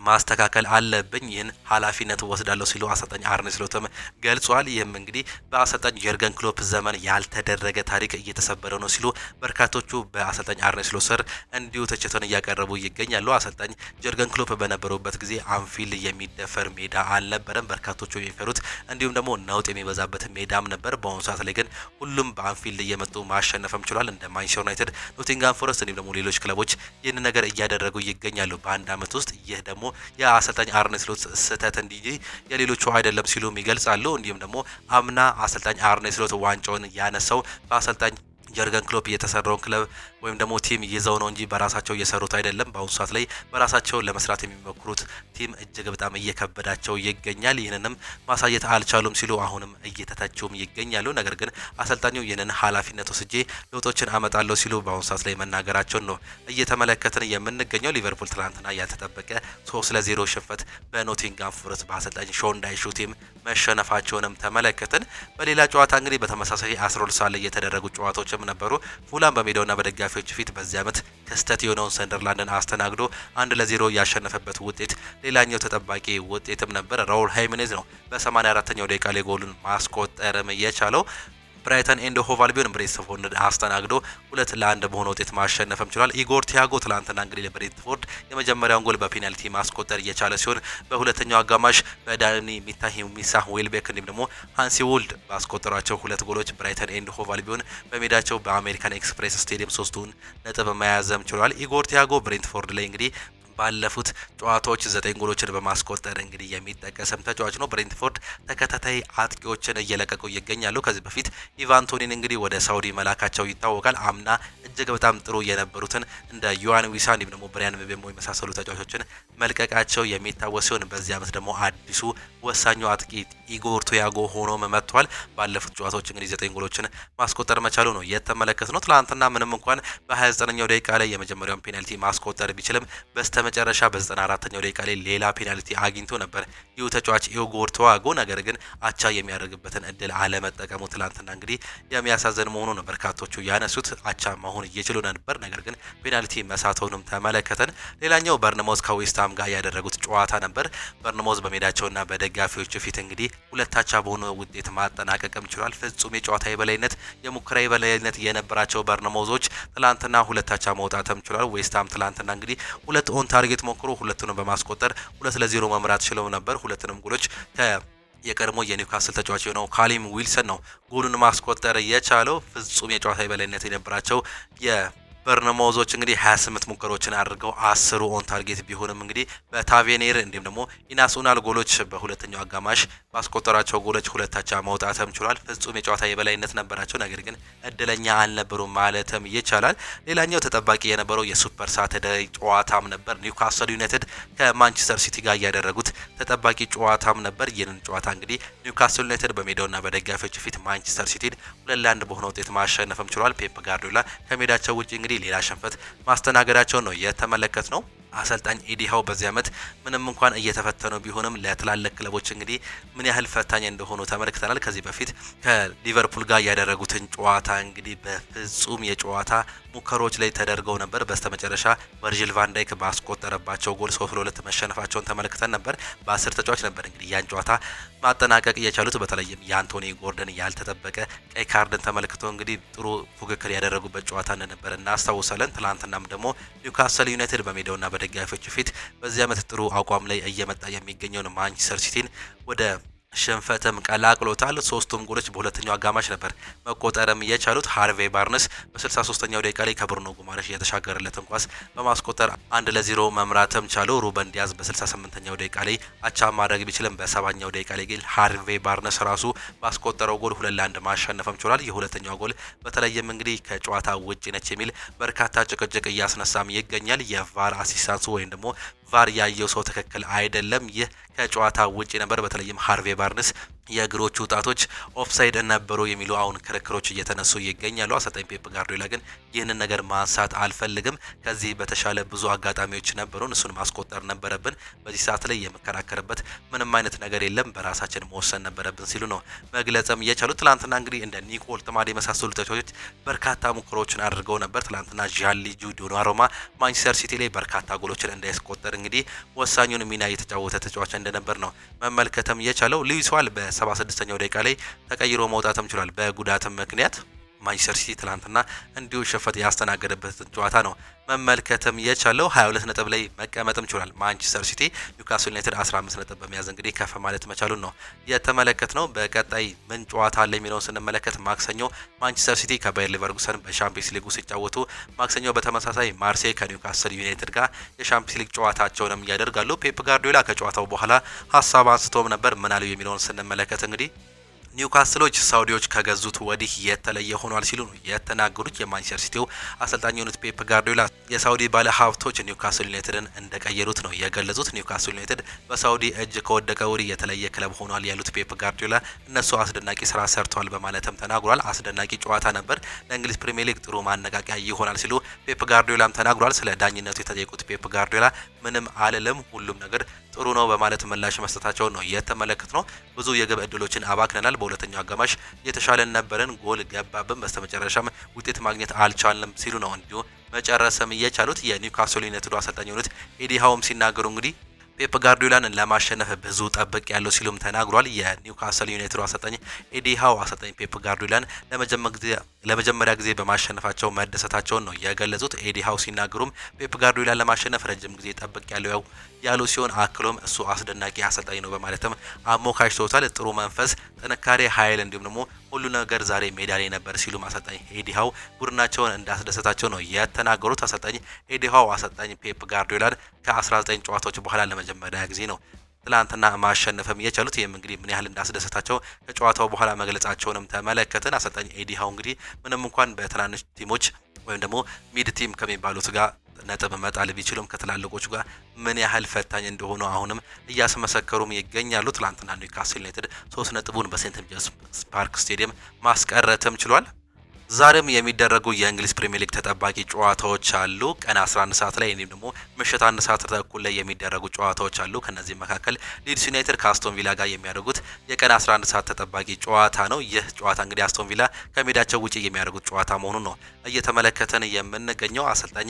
ማስተካከል አለብኝ፣ ይህን ኃላፊነት ወስዳለሁ ሲሉ አሰልጣኝ አርኔ ስሎትም ገልጿል። ይህም እንግዲህ በአሰልጣኝ የርገን ክሎፕ ዘመን ያልተደረገ ታሪክ እየተሰበረ ነው ሲሉ በርካቶቹ በአሰልጣኝ አርኔ ስሎት ስር እንዲሁ ትችትን እያቀረቡ ይገኛሉ። አሰልጣኝ የርገን ክሎፕ በነበሩበት ጊዜ አንፊልድ የሚደፈር ሜዳ አልነበረም። በርካቶቹ የሚፈሩት እንዲሁም ደግሞ ነውጥ የሚበዛበት ሜዳም ነበር። በአሁኑ ሰዓት ላይ ግን ሁሉም በአንፊልድ እየመጡ ማሸነፍም ችሏል። እንደ ማንቸስተር ዩናይትድ፣ ኖቲንጋም ፎረስት እንዲሁም ደግሞ ሌሎች ክለቦች ይህን ነገር እያደረጉ ይገኛሉ በአንድ አመት ውስጥ። ይህ ደግሞ የአሰልጣኝ አርኔ ስሎት ስህተት እንጂ የሌሎቹ አይደለም ሲሉም ይገልጻሉ። እንዲሁም ደግሞ አምና አሰልጣኝ አርኔ ስሎት ዋንጫውን ያነሳው በአሰልጣኝ ጀርገን ክሎፕ የተሰራውን ክለብ ወይም ደግሞ ቲም ይዘው ነው እንጂ በራሳቸው እየሰሩት አይደለም። በአሁኑ ሰዓት ላይ በራሳቸው ለመስራት የሚሞክሩት ቲም እጅግ በጣም እየከበዳቸው ይገኛል። ይህንንም ማሳየት አልቻሉም ሲሉ አሁንም እየተተቹም ይገኛሉ። ነገር ግን አሰልጣኙ ይህንን ኃላፊነት ወስጄ ለውጦችን አመጣለሁ ሲሉ በአሁኑ ሰዓት ላይ መናገራቸውን ነው እየተመለከትን የምንገኘው። ሊቨርፑል ትናንትና ያልተጠበቀ 3-0 ሽንፈት በኖቲንጋም ፎረስት በአሰልጣኝ ሾን ዳይሹ ቲም መሸነፋቸውንም ተመለከትን። በሌላ ጨዋታ እንግዲህ በተመሳሳይ 12 ሰዓት ላይ የተደረጉ ጨዋታዎችም ነበሩ። ፉላም በሜዳውና በደጋፊዎች ፊት በዚህ ዓመት ክስተት የሆነውን ሰንደርላንድን አስተናግዶ 1-0 ያሸነፈበት ውጤት ሌላኛው ተጠባቂ ውጤትም ነበር። ራውል ሃይሜኔዝ ነው በ84ኛው ደቂቃ ላይ ጎሉን ማስቆጠርም የቻለው። ብራይተን ኤንድ ሆቭ አልቢዮን ብሬንትፎርድ አስተናግዶ 2-1 በሆነ ውጤት ማሸነፍም ችሏል። ኢጎር ቲያጎ ትላንትና እንግዲህ ለብሬንትፎርድ የመጀመሪያውን ጎል በፔናልቲ ማስቆጠር እየቻለ ሲሆን በሁለተኛው አጋማሽ በዳኒ ሚሳ ዌልቤክ እንዲሁም ደግሞ ሃንሲ ወልድ ባስቆጠሯቸው 2 ጎሎች ብራይተን ኤንድ ሆቭ አልቢዮን በሜዳቸው በአሜሪካን ኤክስፕሬስ ስቴዲየም 3ቱን ነጥብ መያዝም ችሏል። ኢጎር ቲያጎ ብሬንትፎርድ ላይ እንግዲህ ባለፉት ጨዋታዎች 9 ጎሎችን በማስቆጠር እንግዲህ የሚጠቀስም ተጫዋች ነው። ብሬንትፎርድ ተከታታይ አጥቂዎችን እየለቀቁ ይገኛሉ። ከዚህ በፊት ኢቫን ቶኒን እንግዲህ ወደ ሳውዲ መላካቸው ይታወቃል። አምና እጅግ በጣም ጥሩ የነበሩትን እንደ ዮሐን ዊሳ እንዲሁም ደግሞ ብሪያን ምቤሞ የመሳሰሉ ተጫዋቾችን መልቀቃቸው የሚታወስ ሲሆን በዚህ ዓመት ደግሞ አዲሱ ወሳኙ አጥቂ ኢጎር ቲያጎ ሆኖ መጥቷል። ባለፉት ጨዋታዎች እንግዲህ 9 ጎሎችን ማስቆጠር መቻሉ ነው የተመለከት ነው። ትላንትና ምንም እንኳን በ29ኛው ደቂቃ ላይ የመጀመሪያውን ፔናልቲ ማስቆጠር ቢችልም በስተመጨረሻ በ94ኛው ደቂቃ ላይ ሌላ ፔናልቲ አግኝቶ ነበር ይሁ ተጫዋች ኢጎር ቲያጎ። ነገር ግን አቻ የሚያደርግበትን እድል አለመጠቀሙ ትላንትና እንግዲህ የሚያሳዝን መሆኑ ነው በርካቶቹ ያነሱት። አቻ መሆን እየችሉ ነበር፣ ነገር ግን ፔናልቲ መሳተውንም ተመለከተን። ሌላኛው በርንማውዝ ከዌስትሃም ጋር ያደረጉት ጨዋታ ነበር። በርንማውዝ በሜዳቸውና በደጋፊዎቹ ፊት እንግዲህ 2-2 በሆነ ውጤት ማጠናቀቅም ችሏል። ፍጹም የጨዋታ የበላይነት የሙከራ የበላይነት የነበራቸው በርንማውዞች ትላንትና 2-2 መውጣትም ችሏል። ዌስትሃም ትላንትና እንግዲህ 2 ኦን ታርጌት ሞክሮ ሁለቱንም በማስቆጠር 2-0 መምራት ችለው ነበር። ሁለቱንም ጎሎች የቀድሞ የኒውካስል ተጫዋች የሆነው ካሊም ዊልሰን ነው ጎሉን ማስቆጠር የቻለው። ፍጹም የጨዋታ የበላይነት የነበራቸው በርንማውዞች እንግዲህ 28 ሙከራዎችን አድርገው 10 ኦን ታርጌት ቢሆንም እንግዲህ በታቬኔር እንዲሁም ደግሞ ኢናስ ኡናል ጎሎች በሁለተኛው አጋማሽ ባስቆጠራቸው ጎሎች 2-2 መውጣትም ችሏል። ፍጹም የጨዋታ የበላይነት ነበራቸው፣ ነገር ግን እድለኛ አልነበሩም ማለትም ይቻላል። ሌላኛው ተጠባቂ የነበረው የሱፐር ሳተርዴይ ጨዋታም ነበር። ኒውካስል ዩናይትድ ከማንቸስተር ሲቲ ጋር ያደረጉት ተጠባቂ ጨዋታም ነበር። ይህንን ጨዋታ እንግዲህ ኒውካስል ዩናይትድ በሜዳውና በደጋፊዎች ፊት ማንቸስተር ሲቲን 2-1 በሆነ ውጤት ማሸነፍም ችሏል። ፔፕ ጋርዲዮላ ከሜዳቸው ውጪ እንግዲህ ሌላ ሽንፈት ማስተናገዳቸው ነው የተመለከት ነው። አሰልጣኝ ኤዲ ሃው በዚህ ዓመት ምንም እንኳን እየተፈተኑ ቢሆንም ለትላልቅ ክለቦች እንግዲህ ምን ያህል ፈታኝ እንደሆኑ ተመልክተናል። ከዚህ በፊት ከሊቨርፑል ጋር ያደረጉትን ጨዋታ እንግዲህ በፍጹም የጨዋታ ሙከሮች ላይ ተደርገው ነበር። በስተመጨረሻ ቨርጂል ቫን ዳይክ ባስቆጠረባቸው ጎል 3-2 መሸነፋቸውን ተመልክተን ነበር። በ10 ተጫዋች ነበር እንግዲህ ያን ጨዋታ ማጠናቀቅ የቻሉት። በተለይም የአንቶኒ ጎርደን ያልተጠበቀ ቀይ ካርድን ተመልክቶ እንግዲህ ጥሩ ፉክክር ያደረጉበት ጨዋታ እንደነበር እናስታውሳለን። ትላንትናም ደግሞ ኒውካስል ዩናይትድ በሜዳውና በደጋፊዎች ፊት በዚህ ዓመት ጥሩ አቋም ላይ እየመጣ የሚገኘውን ማንቸስተር ሲቲን ወደ ሽንፈትም ቀላቅሎታል። 3ቱም ጎሎች በሁለተኛው አጋማሽ ነበር መቆጠርም የቻሉት። ሃርቬ ባርነስ በ63ኛው ደቂቃ ላይ ከብሩኖ ጉማሬሽ የተሻገረለትን ኳስ በማስቆጠር 1-0 መምራትም ቻሉ። ሩበን ዲያዝ በ68ኛው ደቂቃ ላይ አቻ ማድረግ ቢችልም በ70ኛው ደቂቃ ላይ ግን ሃርቬ ባርነስ ራሱ ባስቆጠረው ጎል 2-1 ማሸነፍም ችሏል። የሁለተኛው ጎል በተለይም እንግዲህ ከጨዋታ ውጪ ነች የሚል በርካታ ጭቅጭቅ እያስነሳም ይገኛል። የቫር አሲስታንሱ ወይም ደግሞ ቫር ያየው ሰው ትክክል አይደለም፣ ይህ ከጨዋታ ውጪ ነበር። በተለይም ሃርቬ ባርነስ የእግሮቹ ጣቶች ኦፍሳይድ ነበሩ የሚሉ አሁን ክርክሮች እየተነሱ ይገኛሉ። አሰልጣኝ ፔፕ ጋርዲዮላ ግን ይህንን ነገር ማንሳት አልፈልግም፣ ከዚህ በተሻለ ብዙ አጋጣሚዎች ነበሩን፣ እሱን ማስቆጠር ነበረብን፣ በዚህ ሰዓት ላይ የምከራከርበት ምንም አይነት ነገር የለም፣ በራሳችን መወሰን ነበረብን ሲሉ ነው መግለጽም የቻሉት። ትላንትና እንግዲህ እንደ ኒኮል ተማዲ የመሳሰሉ ተጫዋቾች በርካታ ሙከራዎችን አድርገው ነበር። ትላንትና ጂያንሉጂ ዶናሩማ ማንቸስተር ሲቲ ላይ በርካታ ጎሎችን እንዳያስቆጠር እንግዲህ ወሳኙን ሚና የተጫወተ ተጫዋች እንደነበር ነው መመልከትም የቻለው። ሉዊስ ዋል በ76ኛው ደቂቃ ላይ ተቀይሮ መውጣትም ችሏል በጉዳትም ምክንያት። ማንቸስተር ሲቲ ትላንትና እንዲሁ ሽንፈት ያስተናገደበትን ጨዋታ ነው መመልከትም የቻለው። 22 ነጥብ ላይ መቀመጥም ችሏል ማንቸስተር ሲቲ። ኒውካስል ዩናይትድ 15 ነጥብ በመያዝ እንግዲህ ከፍ ማለት መቻሉን ነው የተመለከት ነው። በቀጣይ ምን ጨዋታ አለ የሚለውን ስንመለከት ማክሰኞ ማንቸስተር ሲቲ ከባየር ሊቨርኩሰን በሻምፒየንስ ሊጉ ሲጫወቱ፣ ማክሰኞ በተመሳሳይ ማርሴይ ከኒውካስል ዩናይትድ ጋር የሻምፒየንስ ሊግ ጨዋታቸውንም ያደርጋሉ። ፔፕ ጋርዲዮላ ከጨዋታው በኋላ ሀሳብ አንስቶም ነበር። ምን አሉ የሚለውን ስንመለከት እንግዲህ ኒውካስሎች ሳውዲዎች ከገዙት ወዲህ የተለየ ሆኗል ሲሉ ነው የተናገሩት። የማንቸስተር ሲቲው አሰልጣኝ የሆኑት ፔፕ ጋርዲዮላ የሳውዲ ባለ ሀብቶች ኒውካስል ዩናይትድን እንደቀየሩት ነው የገለጹት። ኒውካስል ዩናይትድ በሳውዲ እጅ ከወደቀ ወዲህ የተለየ ክለብ ሆኗል ያሉት ፔፕ ጋርዲዮላ እነሱ አስደናቂ ስራ ሰርተዋል በማለትም ተናግሯል። አስደናቂ ጨዋታ ነበር፣ ለእንግሊዝ ፕሪሚየር ሊግ ጥሩ ማነቃቂያ ይሆናል ሲሉ ፔፕ ጋርዲዮላም ተናግሯል። ስለ ዳኝነቱ የተጠየቁት ፔፕ ጋርዲዮላ ምንም አልልም፣ ሁሉም ነገር ጥሩ ነው በማለት ምላሽ መስጠታቸውን ነው የተመለከት ነው። ብዙ የግብ ዕድሎችን አባክነናል። በሁለተኛው አጋማሽ የተሻለን ነበርን፣ ጎል ገባብን፣ በስተመጨረሻም ውጤት ማግኘት አልቻልንም ሲሉ ነው እንዲሁ መጨረስም እየቻሉት የኒውካስል ዩናይትድ አሰልጣኝ የሆኑት ኤዲ ሃውም ሲናገሩ እንግዲህ ፔፕ ጋርዲዮላን ለማሸነፍ ብዙ ጠብቅ ያለው ሲሉም ተናግሯል። የኒውካስል ዩናይትድ አሰልጣኝ ኤዲ ሃው አሰልጣኝ ፔፕ ጋርዲዮላን ለመጀመሪያ ጊዜ በማሸነፋቸው መደሰታቸውን ነው የገለጹት። ኤዲ ሃው ሲናገሩም ፔፕ ጋርዲዮላን ለማሸነፍ ረጅም ጊዜ ጠብቅ ያሉ ሲሆን አክሎም እሱ አስደናቂ አሰልጣኝ ነው በማለትም አሞካሽተውታል። ጥሩ መንፈስ፣ ጥንካሬ፣ ኃይል እንዲሁም ደግሞ ሁሉ ነገር ዛሬ ሜዳ ላይ ነበር ሲሉም አሰልጣኝ ኤዲ ሃው ቡድናቸውን እንዳስደሰታቸው ነው የተናገሩት። አሰልጣኝ ኤዲ ሃው አሰልጣኝ ፔፕ ጋርዲዮላን ከ19 ጨዋታዎች በኋላ ለመጀመሪያ ጊዜ ነው ትላንትና ማሸነፍም የቻሉት። ይህም እንግዲህ ምን ያህል እንዳስደሰታቸው ከጨዋታው በኋላ መግለጻቸውንም ተመለከትን። አሰልጣኝ ኤዲ ሃው እንግዲህ ምንም እንኳን በትናንሽ ቲሞች ወይም ደግሞ ሚድ ቲም ከሚባሉት ጋር ነጥብ መጣል ቢችሉም ከትላልቆቹ ጋር ምን ያህል ፈታኝ እንደሆኑ አሁንም እያስመሰከሩም ይገኛሉ። ትላንትና ኒውካስል ዩናይትድ 3 ነጥቡን በሴንት ጄምስ ፓርክ ስቴዲየም ማስቀረትም ችሏል። ዛሬም የሚደረጉ የእንግሊዝ ፕሪሚየር ሊግ ተጠባቂ ጨዋታዎች አሉ። ቀን 11 ሰዓት ላይ እንዲሁም ደግሞ ምሽት 1 ሰዓት ተኩል ላይ የሚደረጉ ጨዋታዎች አሉ። ከነዚህ መካከል ሊድስ ዩናይትድ ከአስቶን ቪላ ጋር የሚያደርጉት የቀን 11 ሰዓት ተጠባቂ ጨዋታ ነው። ይህ ጨዋታ እንግዲህ አስቶን ቪላ ከሜዳቸው ውጪ የሚያደርጉት ጨዋታ መሆኑን ነው እየተመለከተን የምንገኘው። አሰልጣኝ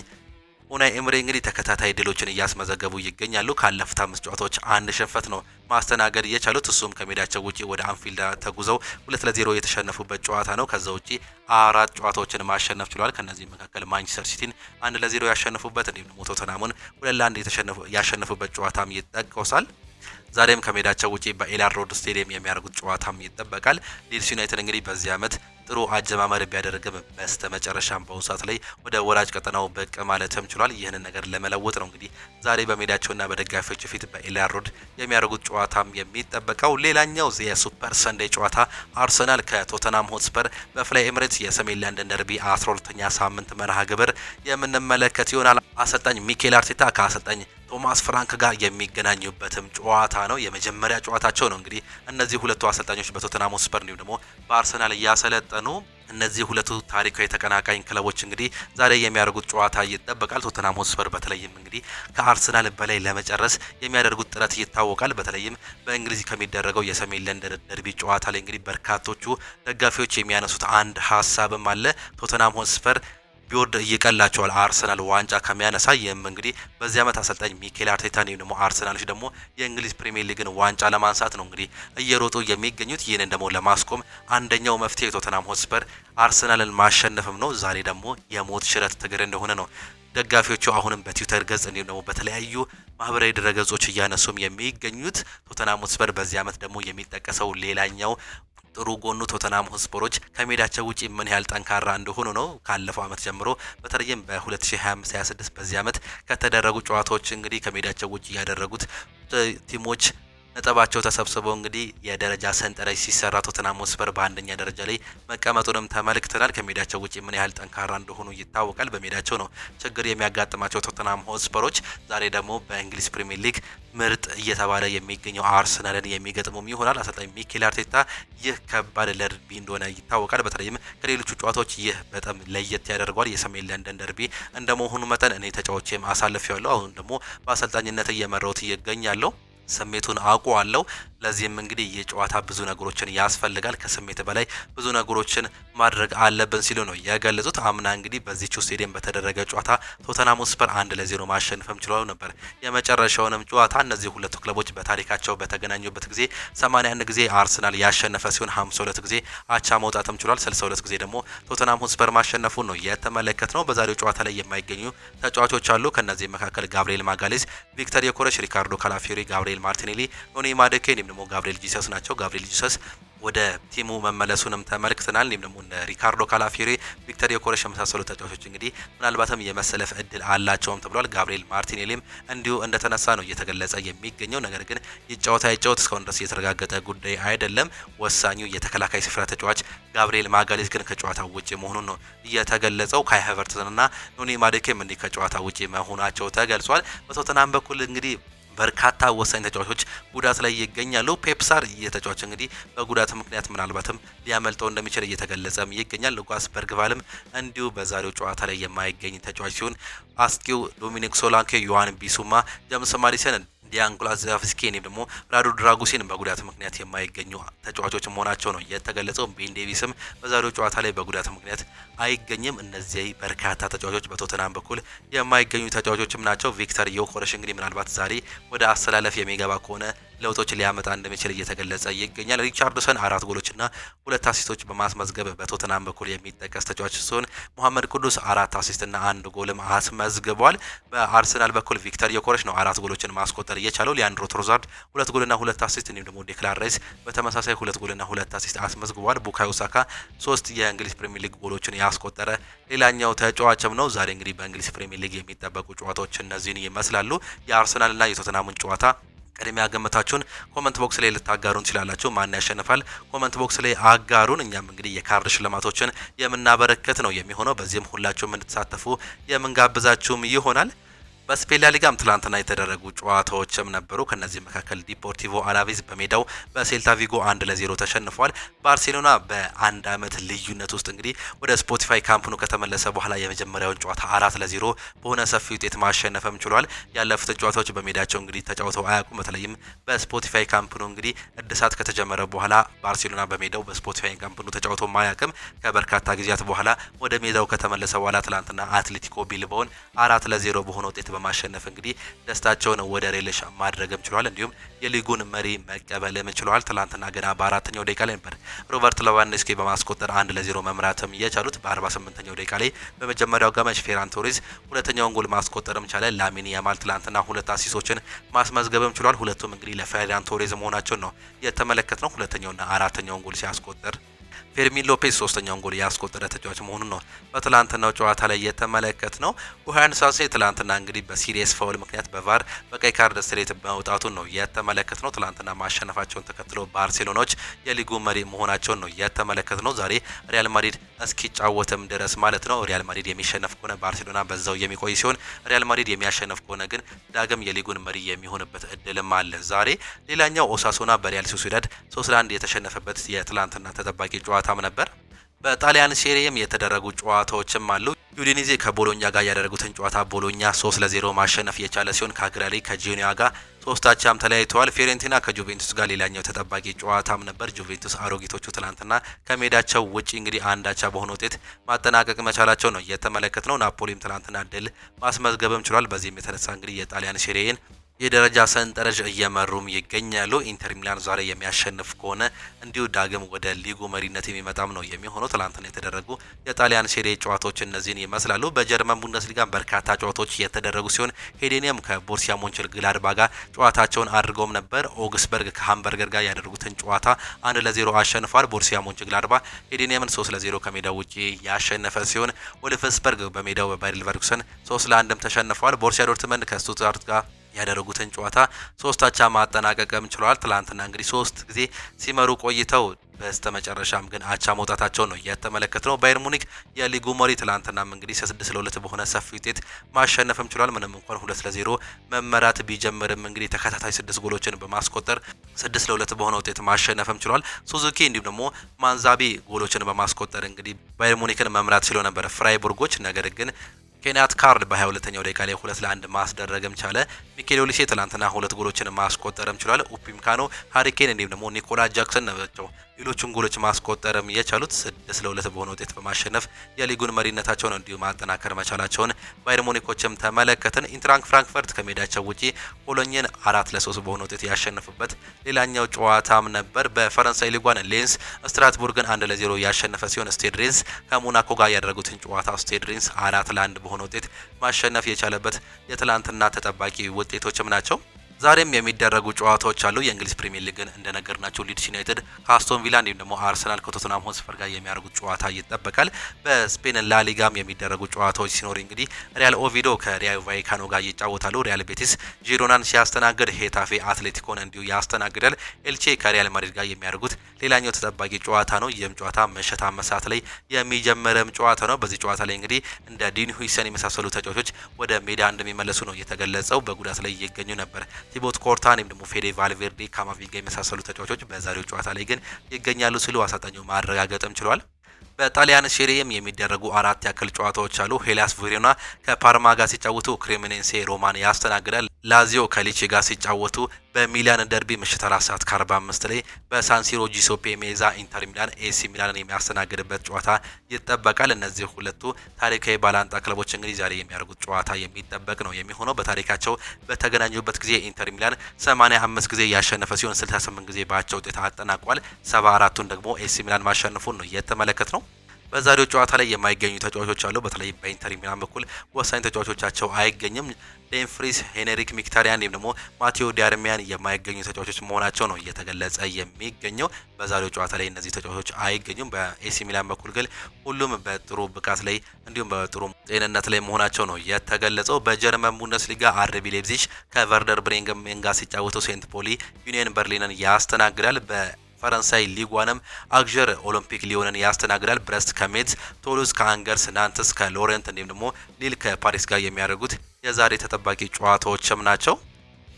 ኡናይ ኤምሬ እንግዲህ ተከታታይ ድሎችን እያስመዘገቡ ይገኛሉ። ካለፉት 5 ጨዋታዎች አንድ ሽንፈት ነው ማስተናገድ የቻሉት። እሱም ከሜዳቸው ውጪ ወደ አንፊልድ ተጉዘው 2-0 የተሸነፉበት ጨዋታ ነው። ከዛ ውጪ 4 ጨዋታዎችን ማሸነፍ ችሏል። ከነዚህ መካከል ማንቸስተር ሲቲን 1-0 ያሸነፉበት እንዲሁም ደግሞ ቶተንሃምን 2-1 ያሸነፉበት ጨዋታም ይጠቀሳል። ዛሬም ከሜዳቸው ውጪ በኤልሃድ ሮድ ስቴዲየም የሚያደርጉት ጨዋታም ይጠበቃል። ሊድስ ዩናይትድ እንግዲህ በዚህ ዓመት ጥሩ አጀማመር ቢያደርግም በስተመጨረሻም በአሁኑ ሰዓት ላይ ወደ ወራጅ ቀጠናው ብቅ ማለትም ችሏል። ይህንን ነገር ለመለወጥ ነው እንግዲህ ዛሬ በሜዳቸውና በደጋፊዎች ፊት በኤልሃድ ሮድ የሚያደርጉት ጨዋታም የሚጠበቀው። ሌላኛው የሱፐር ሰንዴይ ጨዋታ አርሰናል ከቶተናም ሆትስፐር በፍላይ ኤምሬትስ የሰሜን ለንደን ደርቢ 12ኛ ሳምንት መርሃ ግብር የምንመለከት ይሆናል። አሰልጣኝ ሚኬል አርቴታ ከአሰልጣኝ ቶማስ ፍራንክ ጋር የሚገናኙበትም ጨዋታ ነው። የመጀመሪያ ጨዋታቸው ነው እንግዲህ እነዚህ ሁለቱ አሰልጣኞች በቶተንሃም ሆትስፐር እንዲሁም ደግሞ በአርሰናል እያሰለጠኑ እነዚህ ሁለቱ ታሪካዊ ተቀናቃኝ ክለቦች እንግዲህ ዛሬ የሚያደርጉት ጨዋታ ይጠበቃል። ቶተንሃም ሆትስፐር በተለይም እንግዲህ ከአርሰናል በላይ ለመጨረስ የሚያደርጉት ጥረት ይታወቃል። በተለይም በእንግሊዝ ከሚደረገው የሰሜን ለንደን ደርቢ ጨዋታ ላይ እንግዲህ በርካቶቹ ደጋፊዎች የሚያነሱት አንድ ሀሳብም አለ። ቶተንሃም ሆትስፐር ቢወርድ ይቀላቸዋል አርሰናል ዋንጫ ከሚያነሳ። ይህም እንግዲህ በዚህ ዓመት አሰልጣኝ ሚኬል አርቴታ ደግሞ አርሰናሎች ደግሞ የእንግሊዝ ፕሪሚየር ሊግን ዋንጫ ለማንሳት ነው እንግዲህ እየሮጡ የሚገኙት። ይህንን ደግሞ ለማስቆም አንደኛው መፍትሄ ቶተንሃም ሆትስፐር አርሰናልን ማሸነፍም ነው። ዛሬ ደግሞ የሞት ሽረት ትግል እንደሆነ ነው ደጋፊዎቹ አሁንም በትዊተር ገጽ እንዲሁም ደግሞ በተለያዩ ማህበራዊ ድረገጾች እያነሱም የሚገኙት። ቶተንሃም ሆትስፐር በዚህ ዓመት ደግሞ የሚጠቀሰው ሌላኛው ጥሩ ጎኑ ቶተንሃም ሆትስፐሮች ከሜዳቸው ውጪ ምን ያህል ጠንካራ እንደሆኑ ነው። ካለፈው ዓመት ጀምሮ በተለይም በ2025-26 በዚህ ዓመት ከተደረጉ ጨዋታዎች እንግዲህ ከሜዳቸው ውጪ ያደረጉት ቲሞች ነጥባቸው ተሰብስበው እንግዲህ የደረጃ ሰንጠረዥ ሲሰራ ቶተንሃም ሆትስፐር በአንደኛ ደረጃ ላይ መቀመጡንም ተመልክተናል። ከሜዳቸው ውጪ ምን ያህል ጠንካራ እንደሆኑ ይታወቃል። በሜዳቸው ነው ችግር የሚያጋጥማቸው ቶተንሃም ሆትስፐሮች። ዛሬ ደግሞ በእንግሊዝ ፕሪሚየር ሊግ ምርጥ እየተባለ የሚገኘው አርሰናልን የሚገጥሙም ይሆናል። አሰልጣኝ ሚኬል አርቴታ ይህ ከባድ ደርቢ እንደሆነ ይታወቃል። በተለይም ከሌሎቹ ጨዋታዎች ይህ በጣም ለየት ያደርገዋል። የሰሜን ለንደን ደርቢ እንደመሆኑ መጠን እኔ ተጫዋቾቼም አሳልፌዋለሁ። አሁን ደግሞ በአሰልጣኝነት እየመራሁት ይገኛለሁ። ስሜቱን አውቀዋለሁ። ለዚህም እንግዲህ የጨዋታ ብዙ ነገሮችን ያስፈልጋል፣ ከስሜት በላይ ብዙ ነገሮችን ማድረግ አለብን ሲሉ ነው የገለጹት። አምና እንግዲህ በዚህው ስቴዲየም በተደረገ ጨዋታ ቶተንሃም ሆትስፐር 1-0 ማሸነፍም ችለው ነበር። የመጨረሻውንም ጨዋታ እነዚህ ሁለቱ ክለቦች በታሪካቸው በተገናኙበት ጊዜ 81 ጊዜ አርሰናል ያሸነፈ ሲሆን 52 ጊዜ አቻ መውጣትም ችሏል። 62 ጊዜ ደግሞ ቶተንሃም ሆትስፐር ማሸነፉን ነው የተመለከትነው። በዛሬው ጨዋታ ላይ የማይገኙ ተጫዋቾች አሉ። ከነዚህ መካከል ጋብሪኤል ማጋሌስ፣ ቪክተር ዮኬሬሽ፣ ሪካርዶ ካላፊዮሪ፣ ጋብሪኤል ማርቲኔሊ፣ ኖኒ ማዱኬ ደግሞ ጋብሪኤል ጂሰስ ናቸው። ጋብሪኤል ጂሰስ ወደ ቲሙ መመለሱንም ተመልክተናል። እንዲሁም ደግሞ እነ ሪካርዶ ካላፊዮሪ፣ ቪክተር ዮኬሬሽ የመሳሰሉ ተጫዋቾች እንግዲህ ምናልባትም የመሰለፍ እድል አላቸውም ተብሏል። ጋብሪኤል ማርቲኔሊም እንዲሁ እንደተነሳ ነው እየተገለጸ የሚገኘው። ነገር ግን ይጫወት አይጫወት እስካሁን ድረስ የተረጋገጠ ጉዳይ አይደለም። ወሳኙ የተከላካይ ስፍራ ተጫዋች ጋብሪኤል ማጋሌስ ግን ከጨዋታ ውጪ መሆኑን ነው የተገለጸው። ካይ ሃቨርትዝና ኑኒ ማዱኬም እንዲህ ከጨዋታ ውጪ መሆናቸው ተገልጿል። በቶተንሃም በኩል እንግዲህ በርካታ ወሳኝ ተጫዋቾች ጉዳት ላይ ይገኛሉ። ፔፕሳር የተጫዋች እንግዲህ በጉዳት ምክንያት ምናልባትም ሊያመልጠው እንደሚችል እየተገለጸም ይገኛል። ሉካስ በርግቫልም እንዲሁ በዛሬው ጨዋታ ላይ የማይገኝ ተጫዋች ሲሆን አስኪው ዶሚኒክ ሶላንኬ፣ ዮሐን ቢሱማ፣ ጀምስ ማዲሰን፣ ዲያን ኩሉሴቭስኪ እንዲሁም ደግሞ ራዱ ድራጉሲን በጉዳት ምክንያት የማይገኙ ተጫዋቾች መሆናቸው ነው የተገለጸው። ቤን ዴቪስም በዛሬው ጨዋታ ላይ በጉዳት ምክንያት አይገኝም። እነዚህ በርካታ ተጫዋቾች በቶተንሃም በኩል የማይገኙ ተጫዋቾችም ናቸው። ቪክተር ዮኬሬሽ እንግዲህ ምናልባት ዛሬ ወደ አሰላለፍ የሚገባ ከሆነ ለውጦች ሊያመጣ እንደሚችል እየተገለጸ ይገኛል። ሪቻርድሰን 4 ጎሎችና 2 አሲስቶች በማስመዝገብ በቶተንሃም በኩል የሚጠቀስ ተጫዋች ሲሆን ሙሐመድ ኩዱስ 4 አሲስትና 1 ጎልም አስመዝግቧል። በአርሰናል በኩል ቪክተር ዮኬሬሽ ነው 4 ጎሎችን ማስቆጠር እየቻለው። ሊያንድሮ ትሮዛርድ 2 ጎልና 2 አሲስት እንዲሁም ደግሞ ዴክላን ራይስ በተመሳሳይ 2 ጎልና 2 አሲስት አስመዝግቧል። ቡካዮ ሳካ 3 የእንግሊዝ ፕሪሚየር ሊግ ጎሎችን ያስቆጠረ ሌላኛው ተጫዋችም ነው። ዛሬ እንግዲህ በእንግሊዝ ፕሪሚየር ሊግ የሚጠበቁ ጨዋታዎች እነዚህን ይመስላሉ። የአርሰናልና የቶተንሃምን ጨዋታ ቅድሚያ ገምታችሁን ኮመንት ቦክስ ላይ ልታጋሩን ትችላላችሁ። ማን ያሸንፋል ኮመንት ቦክስ ላይ አጋሩን። እኛም እንግዲህ የካርድ ሽልማቶችን የምናበረከት ነው የሚሆነው። በዚህም ሁላችሁም እንድትሳተፉ የምንጋብዛችሁም ይሆናል። በስፔን ላሊጋም ትላንትና የተደረጉ ጨዋታዎችም ነበሩ። ከነዚህ መካከል ዲፖርቲቮ አላቬዝ በሜዳው በሴልታ ቪጎ 1-0 ተሸንፏል። ባርሴሎና በአንድ ዓመት ልዩነት ውስጥ እንግዲህ ወደ ስፖቲፋይ ካምፕኑ ከተመለሰ በኋላ የመጀመሪያውን ጨዋታ 4-0 በሆነ ሰፊ ውጤት ማሸነፍም ችሏል። ያለፉት ጨዋታዎች በሜዳቸው እንግዲህ ተጫውተው አያውቁም። በተለይም በስፖቲፋይ ካምፕኑ እንግዲህ እድሳት ከተጀመረ በኋላ ባርሴሎና በሜዳው በስፖቲፋይ ካምፕኑ ተጫውቶ ማያውቅም። ከበርካታ ጊዜያት በኋላ ወደ ሜዳው ከተመለሰ በኋላ ትላንትና አትሌቲኮ ቢልባኦን 4-0 በሆነ ውጤት በማሸነፍ እንግዲህ ደስታቸውን ወደ ሬልሽ ማድረግም ችሏል። እንዲሁም የሊጉን መሪ መቀበልም ችሏል። ትላንትና ገና በ4ኛው ደቂቃ ላይ ነበር ሮበርት ሌቫንዶስኪ በማስቆጠር 1-0 መምራትም የቻሉት። በ48ኛው ደቂቃ ላይ በመጀመሪያው አጋማሽ ፌራን ቶሬዝ ሁለተኛውን ጎል ማስቆጠርም ቻለ። ላሚን ያማል ትላንትና 2 አሲስቶችን ማስመዝገብም ችሏል። ሁለቱም እንግዲህ ለፌራን ቶሬዝ መሆናቸውን ነው የተመለከትነው። ሁለተኛውና አራተኛውን ጎል ሲያስቆጥር ፌርሚን ሎፔዝ ሶስተኛውን ጎል ያስቆጠረ ተጫዋች መሆኑን ነው በትላንትናው ጨዋታ ላይ የተመለከትነው። ዮሐን ሳንሴ ትላንትና እንግዲህ በሲሪየስ ፋውል ምክንያት በቫር በቀይ ካርድ ስትሬት መውጣቱን ነው የተመለከትነው። ትላንትና ማሸነፋቸውን ተከትሎ ባርሴሎናዎች የሊጉ መሪ መሆናቸውን ነው የተመለከትነው። ዛሬ ሪያል ማድሪድ እስኪጫወትም ድረስ ማለት ነው። ሪያል ማድሪድ የሚሸነፍ ከሆነ ባርሴሎና በዛው የሚቆይ ሲሆን ሪያል ማድሪድ የሚያሸነፍ ከሆነ ግን ዳግም የሊጉን መሪ የሚሆንበት እድልም አለ። ዛሬ ሌላኛው ኦሳሱና በሪያል ሶሲዳድ 3-1 የተሸነፈበት የትላንትና ተጠባቂ ጨዋታም ነበር። በጣሊያን ሴሪየም የተደረጉ ጨዋታዎችም አሉ። ዩዲኒዜ ከቦሎኛ ጋር ያደረጉትን ጨዋታ ቦሎኛ 3-0 ማሸነፍ የቻለ ሲሆን ካግራሪ ከጂኒያ ጋር 3-3 ተለያይተዋል። ፊዮሬንቲና ከጁቬንቱስ ጋር ሌላኛው ተጠባቂ ጨዋታም ነበር። ጁቬንቱስ አሮጊቶቹ ትላንትና ከሜዳቸው ውጪ እንግዲህ 1-1 በሆነ ውጤት ማጠናቀቅ መቻላቸው ነው የተመለከትነው። ናፖሊም ትላንትና ድል ማስመዝገብም ችሏል። በዚህም የተነሳ እንግዲህ የጣሊያን ሴሪየን የደረጃ ሰንጠረዥ እየመሩም ይገኛሉ። ኢንተር ሚላን ዛሬ የሚያሸንፍ ከሆነ እንዲሁ ዳግም ወደ ሊጉ መሪነት የሚመጣም ነው የሚሆነው። ትላንትና የተደረጉ የጣሊያን ሴሪ ጨዋታዎች እነዚህን ይመስላሉ። በጀርመን ቡንደስሊጋ በርካታ ጨዋታዎች የተደረጉ ሲሆን ሄዴኒየም ከቦሩሲያ ሞንቸንግላድባ ጋር ጨዋታቸውን አድርገውም ነበር። ኦግስበርግ ከሃምበርገር ጋር ያደረጉትን ጨዋታ 1-0 አሸንፏል። ቦሩሲያ ሞንቸንግላድባ ሄዴኒየምን 3-0 ከሜዳው ውጪ ያሸነፈ ሲሆን ወልፍስበርግ በሜዳው በባየር ሌቨርኩሰን 3-1 ተሸንፈዋል። ቦሩሲያ ዶርትመንድ ከስቱትጋርት ጋር ያደረጉትን ጨዋታ 3-3 ማጠናቀቅም ችሏል። ትላንትና እንግዲህ 3 ጊዜ ሲመሩ ቆይተው በስተመጨረሻም ግን አቻ መውጣታቸው ነው የተመለከትነው። ባየር ሙኒክ የሊጉ መሪ ትላንትናም እንግዲህ 6-2 በሆነ ሰፊ ውጤት ማሸነፍም ችሏል። ምንም እንኳን 2-0 መመራት ቢጀምርም እንግዲህ ተከታታይ 6 ጎሎችን በማስቆጠር 6-2 በሆነ ውጤት ማሸነፍም ችሏል። ሱዙኪ እንዲሁም ደግሞ ማንዛቢ ጎሎችን በማስቆጠር እንግዲህ ባየር ሙኒክን መምራት ችሎ ነበር ፍራይቡርጎች። ነገር ግን ኬንያት ካርድ በ22ኛው ደቂቃ ላይ 2-1 ማስደረግም ቻለ። ሚኬል ኦሊሴ ትላንትና 2 ጎሎችን ማስቆጠርም ችሏል። ኡፒምካኖ፣ ሃሪኬን እንዲሁም ደግሞ ኒኮላ ጃክሰን ናቸው ሌሎችን ጎሎች ማስቆጠርም የቻሉት። 6-2 በሆነ ውጤት በማሸነፍ የሊጉን መሪነታቸውን እንዲሁ ማጠናከር መቻላቸውን ባየር ሙኒኮችም ተመለከትን። ኢንትራንክ ፍራንክፈርት ከሜዳቸው ውጪ ኮሎኝን 4-3 በሆነ ውጤት ያሸነፉበት ሌላኛው ጨዋታም ነበር። በፈረንሳይ ሊጓን ሌንስ ስትራስቡርግን 1-0 ያሸነፈ ሲሆን ስቴድ ሬንስ ከሞናኮ ጋር ያደረጉትን ጨዋታ ስቴድ ሬንስ 4-1 በሆነ ውጤት ማሸነፍ የቻለበት የትላንትና ተጠባቂ ውጤቶችም ናቸው። ዛሬም የሚደረጉ ጨዋታዎች አሉ። የእንግሊዝ ፕሪሚየር ሊግን እንደነገርናቸው ሊድስ ዩናይትድ ከአስቶን ቪላ እንዲሁም ደግሞ አርሰናል ከቶተንሃም ሆትስፐር ጋር የሚያደርጉት ጨዋታ ይጠበቃል። በስፔን ላሊጋም የሚደረጉ ጨዋታዎች ሲኖሩ እንግዲህ ሪያል ኦቪዶ ከሪያዮ ቫይካኖ ጋር ይጫወታሉ። ሪያል ቤቲስ ጂሮናን ሲያስተናግድ፣ ሄታፌ አትሌቲኮን እንዲሁ ያስተናግዳል። ኤልቼ ከሪያል ማድሪድ ጋር የሚያደርጉት ሌላኛው ተጠባቂ ጨዋታ ነው። ይህም ጨዋታ ምሽት 5 ሰዓት ላይ የሚጀመርም ጨዋታ ነው። በዚህ ጨዋታ ላይ እንግዲህ እንደ ዲን ሁይሰን የመሳሰሉ ተጫዋቾች ወደ ሜዳ እንደሚመለሱ ነው የተገለጸው። በጉዳት ላይ ይገኙ ነበር። ቲቦት ኮርታን ወይም ደግሞ ፌዴ ቫልቬርዴ፣ ካማቪንጋ የመሳሰሉ ተጫዋቾች በዛሬው ጨዋታ ላይ ግን ይገኛሉ ሲሉ አሰልጣኙ ማረጋገጥም ችሏል። በጣሊያን ሴሪየም የሚደረጉ 4 ያክል ጨዋታዎች አሉ። ሄላስ ቬሮና ከፓርማ ጋር ሲጫወቱ ክሬሞኔንሴ ሮማን ያስተናግዳል። ላዚዮ ከሊቼ ጋር ሲጫወቱ በሚላን ደርቢ ምሽት 4 ሰዓት ከ45 ላይ በሳንሲሮ ጂሶፔ ሜዛ ኢንተር ሚላን ኤሲ ሚላንን የሚያስተናግድበት ጨዋታ ይጠበቃል። እነዚህ ሁለቱ ታሪካዊ ባላንጣ ክለቦች እንግዲህ ዛሬ የሚያደርጉት ጨዋታ የሚጠበቅ ነው የሚሆነው። በታሪካቸው በተገናኙበት ጊዜ ኢንተር ሚላን 85 ጊዜ ያሸነፈ ሲሆን 68 ጊዜ በአቻ ውጤት አጠናቋል። 74ቱን ደግሞ ኤሲ ሚላን ማሸነፉን ነው የተመለከት ነው። በዛሬው ጨዋታ ላይ የማይገኙ ተጫዋቾች አሉ። በተለይ በኢንተር ሚላን በኩል ወሳኝ ተጫዋቾቻቸው አይገኝም። ዴምፍሪስ፣ ሄነሪክ ሚክታሪያን እንዲሁም ደግሞ ማቴዎ ዳርሚያን የማይገኙ ተጫዋቾች መሆናቸው ነው እየተገለጸ የሚገኘው። በዛሬው ጨዋታ ላይ እነዚህ ተጫዋቾች አይገኙም። በኤሲ ሚላን በኩል ግን ሁሉም በጥሩ ብቃት ላይ እንዲሁም በጥሩ ጤንነት ላይ መሆናቸው ነው የተገለጸው። በጀርመን ቡንደስሊጋ አርቢ ሌፕዚግ ከቨርደር ብሬመን ጋር ሲጫወቱ ሴንት ፖሊ ዩኒየን በርሊንን ያስተናግዳል። ፈረንሳይ ሊጓንም አግዠር ኦሎምፒክ ሊዮንን ያስተናግዳል። ብረስት ከሜትስ፣ ቶሉዝ ከአንገርስ፣ ናንትስ ከሎሬንት እንዲሁም ደግሞ ሊል ከፓሪስ ጋር የሚያደርጉት የዛሬ ተጠባቂ ጨዋታዎችም ናቸው።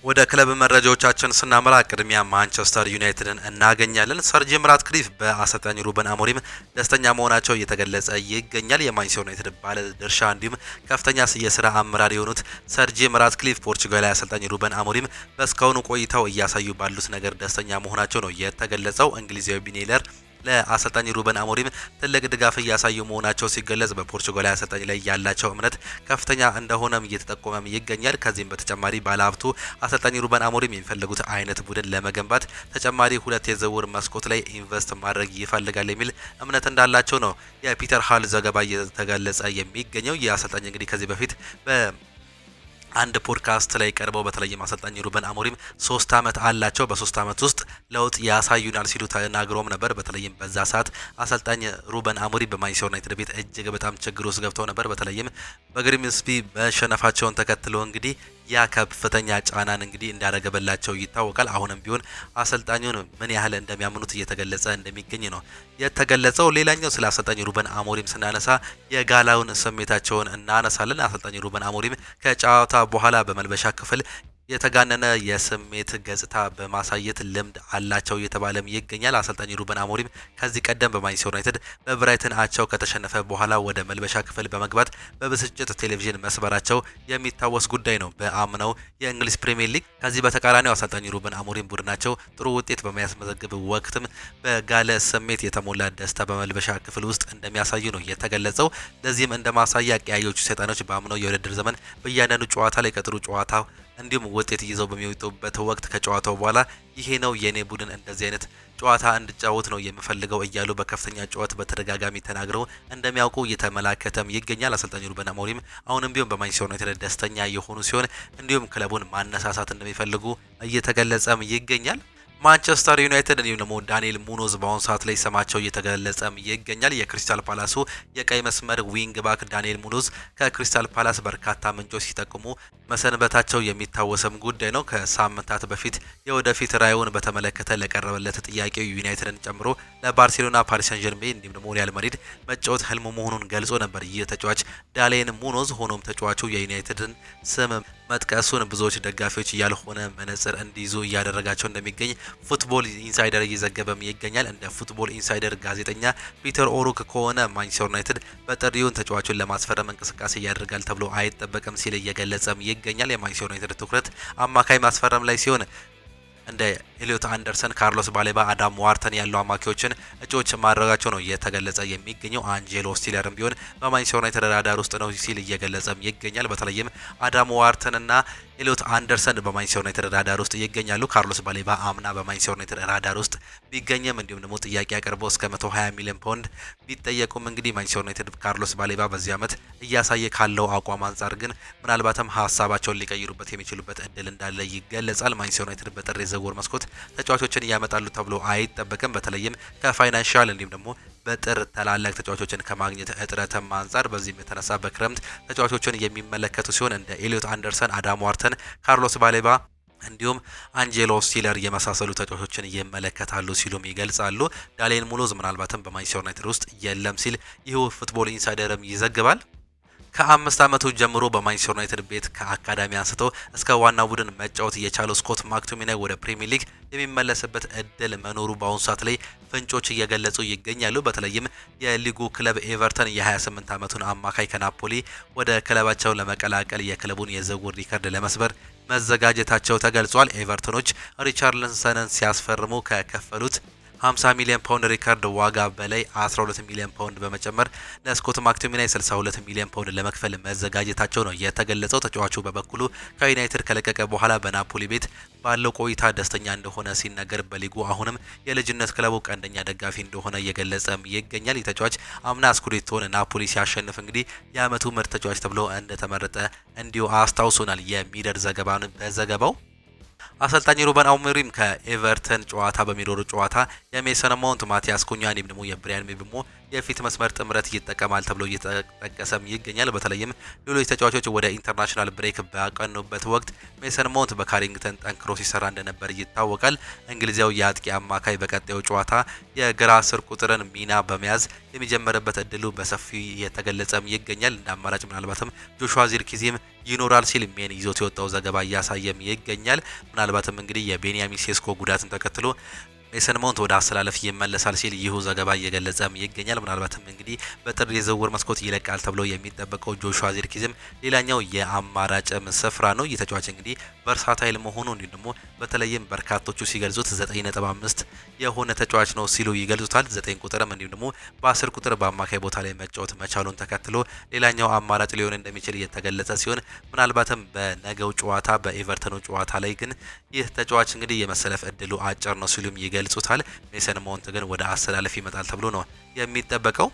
ወደ ክለብ መረጃዎቻችን ስናመራ ቅድሚያ ማንቸስተር ዩናይትድን እናገኛለን። ሰር ጂም ራትክሊፍ በአሰልጣኝ ሩበን አሞሪም ደስተኛ መሆናቸው እየተገለጸ ይገኛል። የማንቸስተር ዩናይትድ ባለ ድርሻ እንዲሁም ከፍተኛ የስራ አመራር የሆኑት ሰር ጂም ራትክሊፍ ፖርቹጋላዊ አሰልጣኝ ሩበን አሞሪም በእስካሁኑ ቆይታው እያሳዩ ባሉት ነገር ደስተኛ መሆናቸው ነው የተገለጸው። እንግሊዛዊ ቢኔለር ለአሰልጣኝ ሩበን አሞሪም ትልቅ ድጋፍ እያሳዩ መሆናቸው ሲገለጽ በፖርቹጋላዊ አሰልጣኝ ላይ ያላቸው እምነት ከፍተኛ እንደሆነም እየተጠቆመም ይገኛል። ከዚህም በተጨማሪ ባለሀብቱ አሰልጣኝ ሩበን አሞሪም የሚፈልጉት አይነት ቡድን ለመገንባት ተጨማሪ 2 የዝውውር መስኮት ላይ ኢንቨስት ማድረግ ይፈልጋል የሚል እምነት እንዳላቸው ነው የፒተር ሃል ዘገባ እየተገለጸ የሚገኘው። የአሰልጣኝ እንግዲህ ከዚህ በፊት አንድ ፖድካስት ላይ ቀርበው በተለይም አሰልጣኝ ሩበን አሞሪም 3 ዓመት አላቸው፣ በ3 ዓመት ውስጥ ለውጥ ያሳዩናል ሲሉ ተናግሮም ነበር። በተለይም በዛ ሰዓት አሰልጣኝ ሩበን አሞሪም በማንቸስተር ዩናይትድ ቤት እጅግ በጣም ችግር ውስጥ ገብተው ነበር። በተለይም በግሪምስቢ መሸነፋቸውን ተከትሎ እንግዲህ ያ ከፍተኛ ጫናን እንግዲህ እንዳረገበላቸው ይታወቃል። አሁንም ቢሆን አሰልጣኙን ምን ያህል እንደሚያምኑት እየተገለጸ እንደሚገኝ ነው የተገለጸው። ሌላኛው ስለ አሰልጣኝ ሩበን አሞሪም ስናነሳ የጋላውን ስሜታቸውን እናነሳለን። አሰልጣኝ ሩበን አሞሪም ከጨዋታ በኋላ በመልበሻ ክፍል የተጋነነ የስሜት ገጽታ በማሳየት ልምድ አላቸው እየተባለም ይገኛል። አሰልጣኝ ሩበን አሞሪም ከዚህ ቀደም በማንቸስተር ዩናይትድ በብራይተን አቻው ከተሸነፈ በኋላ ወደ መልበሻ ክፍል በመግባት በብስጭት ቴሌቪዥን መስበራቸው የሚታወስ ጉዳይ ነው በአምናው የእንግሊዝ ፕሪሚየር ሊግ። ከዚህ በተቃራኒው አሰልጣኝ ሩበን አሞሪም ቡድናቸው ጥሩ ውጤት በሚያስመዘግብ ወቅትም በጋለ ስሜት የተሞላ ደስታ በመልበሻ ክፍል ውስጥ እንደሚያሳዩ ነው የተገለጸው። ለዚህም እንደ ማሳያ ቀያዮቹ ሰይጣኖች በአምናው የውድድር ዘመን በእያንዳንዱ ጨዋታ ላይ ከጥሩ ጨዋታ እንዲሁም ውጤት ይዘው በሚወጡበት ወቅት ከጨዋታው በኋላ ይሄ ነው የኔ ቡድን እንደዚህ አይነት ጨዋታ እንድጫወት ነው የምፈልገው እያሉ በከፍተኛ ጨዋታ በተደጋጋሚ ተናግረው እንደሚያውቁ እየተመላከተም ይገኛል። አሰልጣኝ ሩበን አሞሪም አሁንም ቢሆን በማንቸስተር ዩናይትድ ደስተኛ የሆኑ ሲሆን እንዲሁም ክለቡን ማነሳሳት እንደሚፈልጉ እየተገለጸም ይገኛል። ማንቸስተር ዩናይትድ እንዲሁም ደግሞ ዳንኤል ሙኖዝ በአሁኑ ሰዓት ላይ ስማቸው እየተገለጸም ይገኛል። የክሪስታል ፓላሱ የቀይ መስመር ዊንግ ባክ ዳንኤል ሙኖዝ ከክሪስታል ፓላስ በርካታ ምንጮች ሲጠቁሙ መሰንበታቸው የሚታወስም ጉዳይ ነው። ከሳምንታት በፊት የወደፊት ራዕዩን በተመለከተ ለቀረበለት ጥያቄው ዩናይትድን ጨምሮ ለባርሴሎና፣ ፓሪስ ሰን ዠርሜን እንዲሁም ደግሞ ሪያል ማድሪድ መጫወት ህልሙ መሆኑን ገልጾ ነበር ይህ ተጫዋች ዳንኤል ሙኖዝ። ሆኖም ተጫዋቹ የዩናይትድን ስም መጥቀሱን ብዙዎች ደጋፊዎች ያልሆነ መነጽር እንዲይዙ እያደረጋቸው እንደሚገኝ ፉትቦል ኢንሳይደር እየዘገበም ይገኛል። እንደ ፉትቦል ኢንሳይደር ጋዜጠኛ ፒተር ኦሩክ ከሆነ ማንቸስተር ዩናይትድ በጥሪውን ተጫዋቹን ለማስፈረም እንቅስቃሴ ያደርጋል ተብሎ አይጠበቅም ሲል እየገለጸም ይገኛል። የማንቸስተር ዩናይትድ ትኩረት አማካይ ማስፈረም ላይ ሲሆን እንደ ኤሊዮት አንደርሰን፣ ካርሎስ ባሌባ፣ አዳም ዋርተን ያሉ አማካዮችን እጩዎች ማድረጋቸው ነው እየተገለጸ የሚገኘው። አንጄሎ ስቲለርም ቢሆን በማንቸስተር ዩናይትድ ራዳር ውስጥ ነው ሲል እየገለጸም ይገኛል። በተለይም አዳም ዋርተንና ኤሊዮት አንደርሰን በማንቸስተር ዩናይትድ ራዳር ውስጥ ይገኛሉ። ካርሎስ ባሌባ አምና በማንቸስተር ዩናይትድ ራዳር ውስጥ ቢገኝም እንዲሁም ደግሞ ጥያቄ አቅርቦ እስከ 120 ሚሊዮን ፓውንድ ቢጠየቁም እንግዲህ ማንቸስተር ዩናይትድ ካርሎስ ባሌባ በዚህ ዓመት እያሳየ ካለው አቋም አንጻር ግን ምናልባትም ሀሳባቸውን ሊቀይሩበት የሚችሉበት እድል እንዳለ ይገለጻል። ማንቸስተር ዩናይትድ በጥር የዝውውር መስኮት ተጫዋቾችን እያመጣሉ ተብሎ አይጠበቅም። በተለይም ከፋይናንሻል እንዲሁም ደግሞ በጥር ታላላቅ ተጫዋቾችን ከማግኘት እጥረትም አንጻር በዚህም የተነሳ በክረምት ተጫዋቾችን የሚመለከቱ ሲሆን እንደ ኤሊዮት አንደርሰን፣ አዳም ዋርተን፣ ካርሎስ ባሌባ እንዲሁም አንጄሎ ስቲለር የመሳሰሉ ተጫዋቾችን ይመለከታሉ ሲሉም ይገልጻሉ። ዳሌን ሙሎዝ ምናልባትም በማንቸስተር ዩናይትድ ውስጥ የለም ሲል ይህ ፉትቦል ኢንሳይደርም ይዘግባል። ከ5 ዓመቱ ጀምሮ በማንቸስተር ዩናይትድ ቤት ከአካዳሚ አንስቶ እስከ ዋና ቡድን መጫወት የቻለው ስኮት ማክቶሚናይ ወደ ፕሪሚየር ሊግ የሚመለስበት እድል መኖሩ በአሁኑ ሰዓት ላይ ፍንጮች እየገለጹ ይገኛሉ። በተለይም የሊጉ ክለብ ኤቨርተን የ28 ዓመቱን አማካይ ከናፖሊ ወደ ክለባቸው ለመቀላቀል የክለቡን የዝውውር ሪከርድ ለመስበር መዘጋጀታቸው ተገልጿል። ኤቨርተኖች ሪቻርልሰንን ሲያስፈርሙ ከከፈሉት 50 ሚሊዮን ፓውንድ ሪካርድ ዋጋ በላይ 12 ሚሊዮን ፓውንድ በመጨመር ለስኮት ማክቶሚናይ 62 ሚሊዮን ፓውንድ ለመክፈል መዘጋጀታቸው ነው የተገለጸው። ተጫዋቹ በበኩሉ ከዩናይትድ ከለቀቀ በኋላ በናፖሊ ቤት ባለው ቆይታ ደስተኛ እንደሆነ ሲነገር በሊጉ አሁንም የልጅነት ክለቡ ቀንደኛ ደጋፊ እንደሆነ እየገለጸም ይገኛል። የተጫዋች አምና ስኩዴቶን ናፖሊ ሲያሸንፍ እንግዲህ የዓመቱ ምርጥ ተጫዋች ተብሎ እንደተመረጠ እንዲሁ አስታውሶናል የሚደር በዘገባው። አሰልጣኝ ሩበን አሞሪም ከኤቨርተን ጨዋታ በሚኖሩ ጨዋታ የሜሰን ማውንት፣ ማቲያስ ኩኛ እንዲሁም ደግሞ የብሪያን ምቤሞ የፊት መስመር ጥምረት ይጠቀማል ተብሎ እየተጠቀሰም ይገኛል። በተለይም ሌሎች ተጫዋቾች ወደ ኢንተርናሽናል ብሬክ ባቀኑበት ወቅት ሜሰን ማውንት በካሪንግተን ጠንክሮ ሲሰራ እንደነበር ይታወቃል። እንግሊዛዊ የአጥቂ አማካይ በቀጣዩ ጨዋታ የግራ ስር ቁጥርን ሚና በመያዝ የሚጀመርበት እድሉ በሰፊው እየተገለጸም ይገኛል። እንደ አማራጭ ምናልባትም ጆሹዋ ዚርክዚም ይኖራል ሲል ሜን ይዞት የወጣው ዘገባ እያሳየም ይገኛል። ምናልባትም እንግዲህ የቤንያሚን ሴስኮ ጉዳትን ተከትሎ ሜሰን ማውንት ወደ አሰላለፍ ይመለሳል ሲል ይሁ ዘገባ እየገለጸም ይገኛል። ምናልባትም እንግዲህ በጥር የዝውውር መስኮት ይለቃል ተብሎ የሚጠበቀው ጆሹዋ ዚርክዚም ሌላኛው የአማራጭም ስፍራ ነው። የተጫዋች እንግዲህ ቨርሳታይል መሆኑ እንዲሁም ደግሞ በተለይም በርካቶቹ ሲገልጹት 9.5 የሆነ ተጫዋች ነው ሲሉ ይገልጹታል። 9 ቁጥርም እንዲሁም ደግሞ በ10 ቁጥር በአማካይ ቦታ ላይ መጫወት መቻሉን ተከትሎ ሌላኛው አማራጭ ሊሆን እንደሚችል እየተገለጸ ሲሆን ምናልባትም በነገው ጨዋታ በኤቨርተኑ ጨዋታ ላይ ግን ይህ ተጫዋች እንግዲህ የመሰለፍ እድሉ አጭር ነው ሲሉም ይገልጹታል። ሜሰን ማውንት ግን ወደ አሰላለፍ ይመጣል ተብሎ ነው የሚጠበቀው።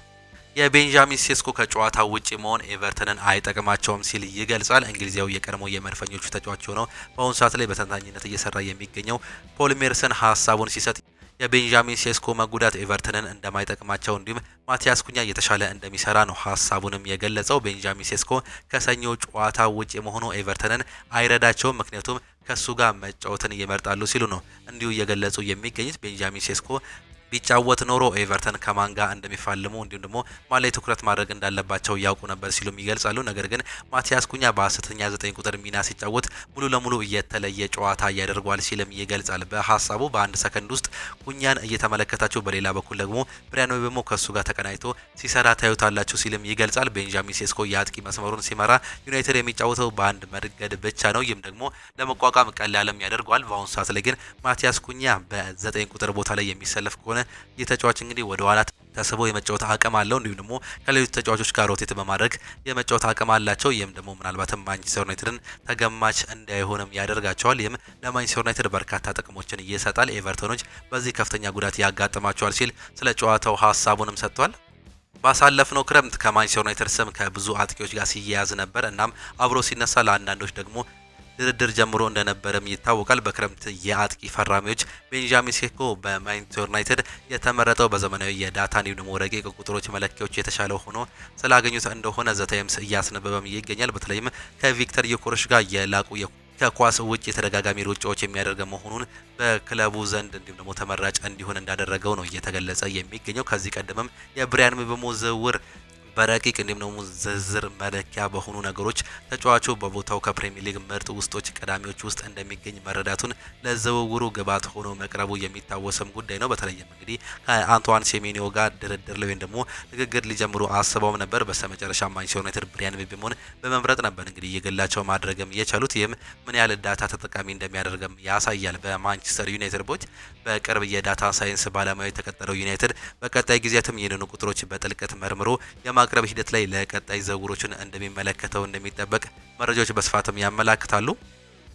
የቤንጃሚን ሴስኮ ከጨዋታ ውጪ መሆን ኤቨርተንን አይጠቅማቸውም ሲል ይገልጻል። እንግሊዛዊ የቀድሞ የመድፈኞቹ ተጫዋች ሆነው በአሁኑ ሰዓት ላይ በተንታኝነት እየሰራ የሚገኘው ፖል ሜርሰን ሀሳቡን ሲሰጥ የቤንጃሚን ሴስኮ መጉዳት ኤቨርተንን እንደማይጠቅማቸው እንዲሁም ማቲያስ ኩኛ እየተሻለ እንደሚሰራ ነው ሀሳቡንም የገለጸው። ቤንጃሚን ሴስኮ ከሰኞ ጨዋታ ውጪ መሆኑ ኤቨርተንን አይረዳቸውም፣ ምክንያቱም ከሱ ጋር መጫወትን ይመርጣሉ ሲሉ ነው እንዲሁ እየገለጹ የሚገኙት። ቤንጃሚን ሴስኮ ቢጫወት ኖሮ ኤቨርተን ከማን ጋር እንደሚፋልሙ እንዲሁም ደግሞ ማን ላይ ትኩረት ማድረግ እንዳለባቸው ያውቁ ነበር ሲሉም ይገልጻሉ። ነገር ግን ማቲያስ ኩኛ በ10ኛ 9 ቁጥር ሚና ሲጫወት ሙሉ ለሙሉ እየተለየ ጨዋታ ያደርገዋል ሲልም ይገልጻል። በሀሳቡ በአንድ ሰከንድ ውስጥ ኩኛን እየተመለከታቸው፣ በሌላ በኩል ደግሞ ብሪያን ምቤሞ ከሱ ጋር ተቀናይቶ ሲሰራ ታዩታላችሁ ሲልም ይገልጻል። ቤንጃሚን ሴስኮ የአጥቂ መስመሩን ሲመራ ዩናይትድ የሚጫወተው በአንድ መንገድ ብቻ ነው። ይህም ደግሞ ለመቋቋም ቀላልም ያደርገዋል። በአሁኑ ሰዓት ላይ ግን ማቲያስ ኩኛ በ9 ቁጥር ቦታ ላይ የሚሰለፍ ከሆነ የተጫዋች እንግዲህ ወደ ኋላ ተስቦ የመጫወት አቅም አለው። እንዲሁም ደግሞ ከሌሎች ተጫዋቾች ጋር ሮቴት በማድረግ የመጫወት አቅም አላቸው። ይህም ደግሞ ምናልባትም ማንቸስተር ዩናይትድን ተገማች እንዳይሆንም ያደርጋቸዋል። ይህም ለማንቸስተር ዩናይትድ በርካታ ጥቅሞችን ይሰጣል። ኤቨርተኖች በዚህ ከፍተኛ ጉዳት ያጋጥማቸዋል ሲል ስለ ጨዋታው ሀሳቡንም ሰጥቷል። ባሳለፍነው ክረምት ከማንቸስተር ዩናይትድ ስም ከብዙ አጥቂዎች ጋር ሲያያዝ ነበር። እናም አብሮ ሲነሳ ለአንዳንዶች ደግሞ ድርድር ጀምሮ እንደነበረም ይታወቃል። በክረምት የአጥቂ ፈራሚዎች ቤንጃሚን ሴስኮ በማንቸስተር ዩናይትድ የተመረጠው በዘመናዊ የዳታ እንዲሁም ደግሞ ረቂቅ ቁጥሮች መለኪያዎች የተሻለ ሆኖ ስላገኙት እንደሆነ ዘታይምስ እያስነበበም ይገኛል። በተለይም ከቪክተር ዮኬሬሽ ጋር የላቁ ከኳስ ውጭ የተደጋጋሚ ሩጫዎች የሚያደርገ መሆኑን በክለቡ ዘንድ እንዲሁም ደግሞ ተመራጭ እንዲሆን እንዳደረገው ነው እየተገለጸ የሚገኘው። ከዚህ ቀደምም የብሪያን ምቤሞ ዝውውር በረቂቅ እንዲሁም ደግሞ ዝርዝር መለኪያ በሆኑ ነገሮች ተጫዋቹ በቦታው ከፕሪሚየር ሊግ ምርጥ ውስጦች ቀዳሚዎች ውስጥ እንደሚገኝ መረዳቱን ለዝውውሩ ግብዓት ሆኖ መቅረቡ የሚታወስም ጉዳይ ነው። በተለይም እንግዲህ ከአንቷን ሴሜኒዮ ጋር ድርድር ላይ ወይም ደግሞ ንግግር ሊጀምሩ አስበውም ነበር። በስተመጨረሻ ማንቸስተር ዩናይትድ ብሪያን ምቤሞን በመምረጥ ነበር እንግዲህ የግላቸው ማድረግም የቻሉት። ይህም ምን ያህል ዳታ ተጠቃሚ እንደሚያደርግም ያሳያል። በማንቸስተር ዩናይትድ ቦች በቅርብ የዳታ ሳይንስ ባለሙያ የተቀጠረው ዩናይትድ በቀጣይ ጊዜያትም ይህንኑ ቁጥሮች በጥልቀት መርምሮ የማቅረብ ሂደት ላይ ለቀጣይ ዝውውሮችን እንደሚመለከተው እንደሚጠበቅ መረጃዎች በስፋትም ያመላክታሉ።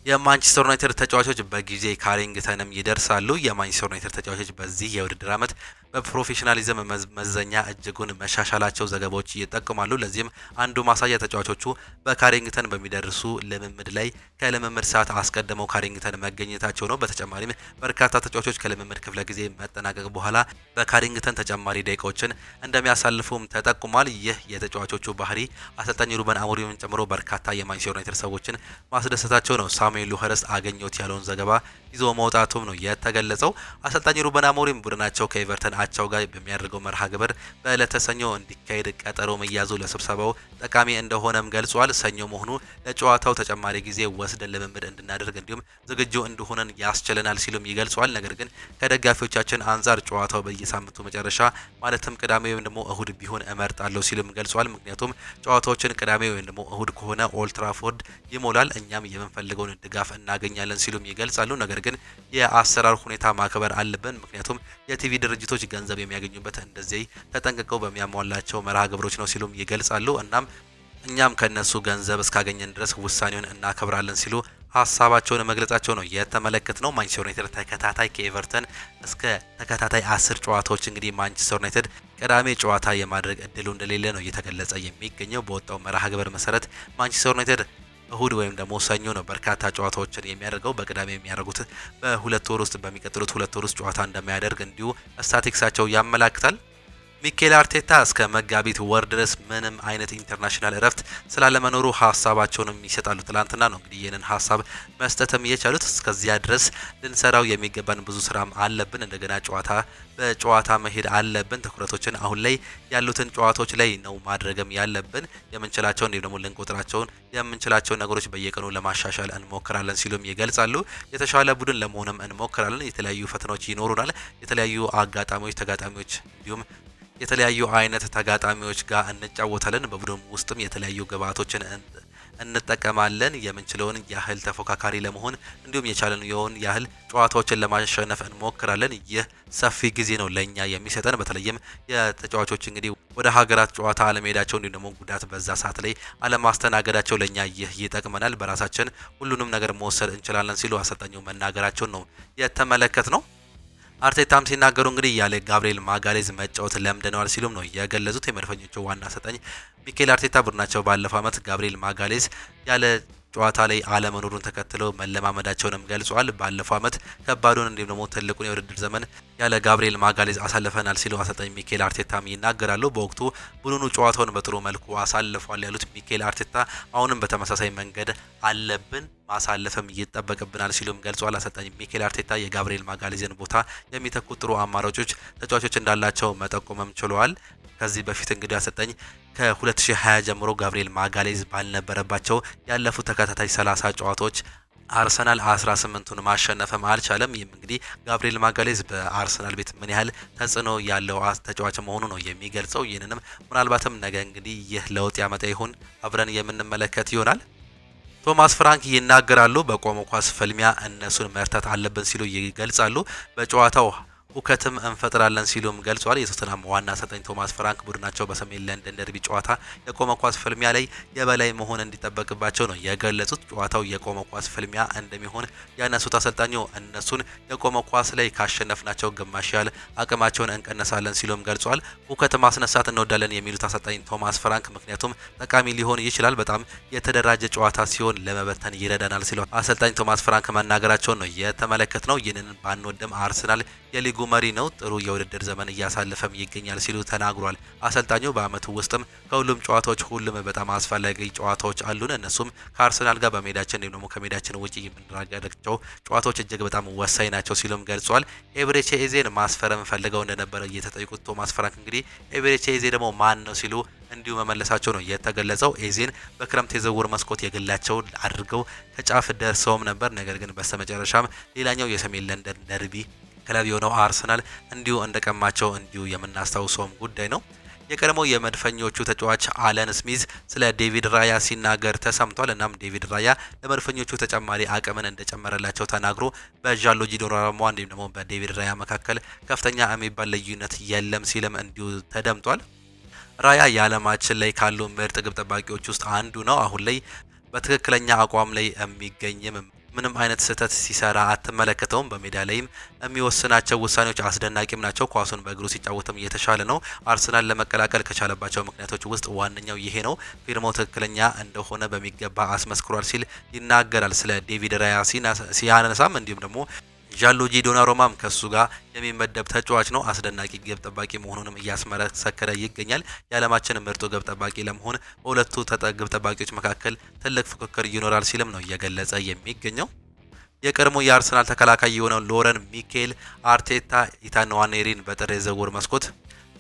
የማንቸስተር ዩናይትድ ተጫዋቾች በጊዜ ካሪንግተንም ይደርሳሉ። የማንቸስተር ዩናይትድ ተጫዋቾች በዚህ የውድድር ዓመት በፕሮፌሽናሊዝም መዘኛ እጅጉን መሻሻላቸው ዘገባዎች ይጠቁማሉ። ለዚህም አንዱ ማሳያ ተጫዋቾቹ በካሪንግተን በሚደርሱ ልምምድ ላይ ከልምምድ ሰዓት አስቀድመው ካሪንግተን መገኘታቸው ነው። በተጨማሪም በርካታ ተጫዋቾች ከልምምድ ክፍለ ጊዜ መጠናቀቅ በኋላ በካሪንግተን ተጨማሪ ደቂቃዎችን እንደሚያሳልፉም ተጠቁሟል። ይህ የተጫዋቾቹ ባህሪ አሰልጣኝ ሩበን አሞሪምን ጨምሮ በርካታ የማንቸስተር ዩናይትድ ሰዎችን ማስደሰታቸው ነው ሳሙኤል ሉኸርስ አገኘሁት ያለውን ዘገባ ይዞ መውጣቱም ነው የተገለጸው። አሰልጣኝ ሩበን አሞሪም ቡድናቸው ከኤቨርተን አቻው ጋር በሚያደርገው መርሃ ግብር በዕለተ ሰኞ እንዲካሄድ ቀጠሮ መያዙ ለስብሰባው ጠቃሚ እንደሆነም ገልጿል። ሰኞ መሆኑ ለጨዋታው ተጨማሪ ጊዜ ወስደን ልምምድ እንድናደርግ እንዲሁም ዝግጁ እንዲሆነን ያስችለናል ሲሉም ይገልጿል። ነገር ግን ከደጋፊዎቻችን አንጻር ጨዋታው በየሳምንቱ መጨረሻ ማለትም ቅዳሜ ወይም ደግሞ እሁድ ቢሆን እመርጣለሁ ሲሉም ገልጿል። ምክንያቱም ጨዋታዎችን ቅዳሜ ወይም ደግሞ እሁድ ከሆነ ኦልድ ትራፎርድ ይሞላል፣ እኛም የምንፈልገውን ድጋፍ እናገኛለን ሲሉም ይገልጻሉ። ነገር ግን የአሰራር ሁኔታ ማክበር አለብን፣ ምክንያቱም የቲቪ ድርጅቶች ገንዘብ የሚያገኙበት እንደዚህ ተጠንቅቀው በሚያሟላቸው መርሃ ግብሮች ነው ሲሉም ይገልጻሉ። እናም እኛም ከነሱ ገንዘብ እስካገኘን ድረስ ውሳኔውን እናከብራለን ሲሉ ሀሳባቸውን መግለጻቸው ነው የተመለከትነው። ማንቸስተር ዩናይትድ ተከታታይ ከኤቨርተን እስከ ተከታታይ 10 ጨዋታዎች እንግዲህ ማንቸስተር ዩናይትድ ቅዳሜ ጨዋታ የማድረግ እድሉ እንደሌለ ነው እየተገለጸ የሚገኘው። በወጣው መርሃ ግብር መሰረት ማንቸስተር ዩናይትድ እሁድ ወይም ደግሞ ሰኞ ነው በርካታ ጨዋታዎችን የሚያደርገው። በቅዳሜ የሚያደርጉት በሁለት ወር ውስጥ በሚቀጥሉት ሁለት ወር ውስጥ ጨዋታ እንደማያደርግ እንዲሁ ስታቲክሳቸው ያመላክታል። ሚኬል አርቴታ እስከ መጋቢት ወር ድረስ ምንም አይነት ኢንተርናሽናል እረፍት ስላለመኖሩ ሀሳባቸውንም ይሰጣሉ። ትላንትና ነው እንግዲህ ይህንን ሀሳብ መስጠትም የቻሉት። እስከዚያ ድረስ ልንሰራው የሚገባን ብዙ ስራም አለብን። እንደገና በጨዋታ መሄድ አለብን። ትኩረቶችን አሁን ላይ ያሉትን ጨዋታዎች ላይ ነው ማድረግም ያለብን። የምንችላቸውን እንዲሁም ደግሞ ልንቆጥራቸውን የምንችላቸውን ነገሮች በየቀኑ ለማሻሻል እንሞክራለን ሲሉም ይገልጻሉ። የተሻለ ቡድን ለመሆንም እንሞክራለን። የተለያዩ ፈተናዎች ይኖሩናል። የተለያዩ ተጋጣሚዎች እንዲሁም የተለያዩ አይነት ተጋጣሚዎች ጋር እንጫወታለን። በቡድን ውስጥም የተለያዩ ግብዓቶችን እንጠቀማለን። የምንችለውን ያህል ተፎካካሪ ለመሆን እንዲሁም የቻለውን ያህል ጨዋታዎችን ለማሸነፍ እንሞክራለን። ይህ ሰፊ ጊዜ ነው ለኛ የሚሰጠን። በተለይም የተጫዋቾች እንግዲህ ወደ ሀገራት ጨዋታ አለመሄዳቸው እንዲሁም ደግሞ ጉዳት በዛ ሰዓት ላይ አለማስተናገዳቸው ለኛ ይህ ይጠቅመናል። በራሳችን ሁሉንም ነገር መወሰድ እንችላለን ሲሉ አሰልጣኙ መናገራቸውን ነው የተመለከት ነው። አርቴታም ሲናገሩ እንግዲህ ያለ ጋብሪኤል ማጋሌዝ መጫወት ለምደነዋል ሲሉም ነው የገለጹት። የመድፈኞቹ ዋና አሰልጣኝ ሚኬል አርቴታ ቡድናቸው ባለፈው ዓመት ጋብሪኤል ማጋሌዝ ያለ ጨዋታ ላይ አለመኖሩን ተከትለው መለማመዳቸውንም ገልጿል። ባለፈው ዓመት ከባዱን እንዲሁም ደግሞ ትልቁን የውድድር ዘመን ያለ ጋብሪኤል ማጋሌዝ አሳልፈናል ሲሉ አሰልጣኝ ሚኬል አርቴታም ይናገራሉ። በወቅቱ ቡድኑ ጨዋታውን በጥሩ መልኩ አሳልፏል ያሉት ሚኬል አርቴታ አሁንም በተመሳሳይ መንገድ አለብን ማሳለፍም ይጠበቅብናል ሲሉም ገልጿል። አሰልጣኝ ሚኬል አርቴታ የጋብሪኤል ማጋሌዝን ቦታ የሚተኩ ጥሩ አማራጮች ተጫዋቾች እንዳላቸው መጠቆምም ችለዋል። ከዚህ በፊት እንግዲህ አሰልጣኝ ከ2020 ጀምሮ ጋብሪኤል ማጋሌዝ ባልነበረባቸው ያለፉት ተከታታይ 30 ጨዋታዎች አርሰናል 18ቱን ማሸነፍም አልቻለም። ይህም እንግዲህ ጋብሪኤል ማጋሌዝ በአርሰናል ቤት ምን ያህል ተጽዕኖ ያለው ተጫዋች መሆኑ ነው የሚገልጸው። ይህንንም ምናልባትም ነገ እንግዲህ ይህ ለውጥ ያመጣ ይሆን አብረን የምንመለከት ይሆናል። ቶማስ ፍራንክ ይናገራሉ። በቆመ ኳስ ፍልሚያ እነሱን መርታት አለብን ሲሉ ይገልጻሉ። በጨዋታው ሁከትም እንፈጥራለን ሲሉም ገልጿል። የቶተንሃም ዋና አሰልጣኝ ቶማስ ፍራንክ ቡድናቸው በሰሜን ለንደን ደርቢ ጨዋታ የቆመ ኳስ ፍልሚያ ላይ የበላይ መሆን እንዲጠበቅባቸው ነው የገለጹት። ጨዋታው የቆመ ኳስ ፍልሚያ እንደሚሆን ያነሱት አሰልጣኙ እነሱን የቆመ ኳስ ላይ ካሸነፍናቸው ግማሽ ያህል አቅማቸውን እንቀነሳለን ሲሉም ገልጿል። ሁከት ማስነሳት እንወዳለን የሚሉት አሰልጣኝ ቶማስ ፍራንክ ምክንያቱም ጠቃሚ ሊሆን ይችላል፣ በጣም የተደራጀ ጨዋታ ሲሆን ለመበተን ይረዳናል ሲሉ አሰልጣኝ ቶማስ ፍራንክ መናገራቸውን ነው የተመለከት ነው። ይህንን ባንወድም አርሰናል የሊጉ መሪ ነው፣ ጥሩ የውድድር ዘመን እያሳለፈም ይገኛል ሲሉ ተናግሯል። አሰልጣኙ በአመቱ ውስጥም ከሁሉም ጨዋታዎች ሁሉም በጣም አስፈላጊ ጨዋታዎች አሉን፣ እነሱም ከአርሰናል ጋር በሜዳችን እንዲሁም ደግሞ ከሜዳችን ውጪ የምናደርጋቸው ጨዋታዎች እጅግ በጣም ወሳኝ ናቸው ሲሉም ገልጿል። ኤቤሬቺ ኤዜን ማስፈረም ፈልገው እንደነበረ እየተጠየቁት ቶማስ ፍራንክ እንግዲህ ኤቤሬቺ ኤዜ ደግሞ ማን ነው ሲሉ እንዲሁ መመለሳቸው ነው የተገለጸው። ኤዜን በክረምት የዝውውር መስኮት የግላቸው አድርገው ከጫፍ ደርሰውም ነበር። ነገር ግን በስተመጨረሻም ሌላኛው የሰሜን ለንደን ደርቢ ክለብ የሆነው አርሰናል እንዲሁ እንደቀማቸው እንዲሁ የምናስታውሰውም ጉዳይ ነው። የቀድሞው የመድፈኞቹ ተጫዋች አለን ስሚዝ ስለ ዴቪድ ራያ ሲናገር ተሰምቷል። እናም ዴቪድ ራያ ለመድፈኞቹ ተጨማሪ አቅምን እንደጨመረላቸው ተናግሮ በጃንሉጂ ዶናሩማ እንዲሁም ደግሞ በዴቪድ ራያ መካከል ከፍተኛ የሚባል ልዩነት የለም ሲልም እንዲሁ ተደምጧል። ራያ የዓለማችን ላይ ካሉ ምርጥ ግብ ጠባቂዎች ውስጥ አንዱ ነው። አሁን ላይ በትክክለኛ አቋም ላይ የሚገኝም ምንም አይነት ስህተት ሲሰራ አትመለከተውም። በሜዳ ላይም የሚወስናቸው ውሳኔዎች አስደናቂም ናቸው። ኳሱን በእግሩ ሲጫወትም እየተሻለ ነው። አርሰናል ለመቀላቀል ከቻለባቸው ምክንያቶች ውስጥ ዋነኛው ይሄ ነው። ፊርማው ትክክለኛ እንደሆነ በሚገባ አስመስክሯል ሲል ይናገራል። ስለ ዴቪድ ራያ ሲያነሳም እንዲሁም ደግሞ ጃንሉጂ ዶናሩማም ከሱ ጋር የሚመደብ ተጫዋች ነው። አስደናቂ ግብ ጠባቂ መሆኑንም እያስመሰከረ ይገኛል። የዓለማችን ምርጡ ግብ ጠባቂ ለመሆን በሁለቱ ግብ ጠባቂዎች መካከል ትልቅ ፉክክር ይኖራል ሲልም ነው እየገለጸ የሚገኘው። የቀድሞ የአርሰናል ተከላካይ የሆነው ሎረን ሚኬል አርቴታ ኢታን ንዋኔሪን በጥር የዝውውር መስኮት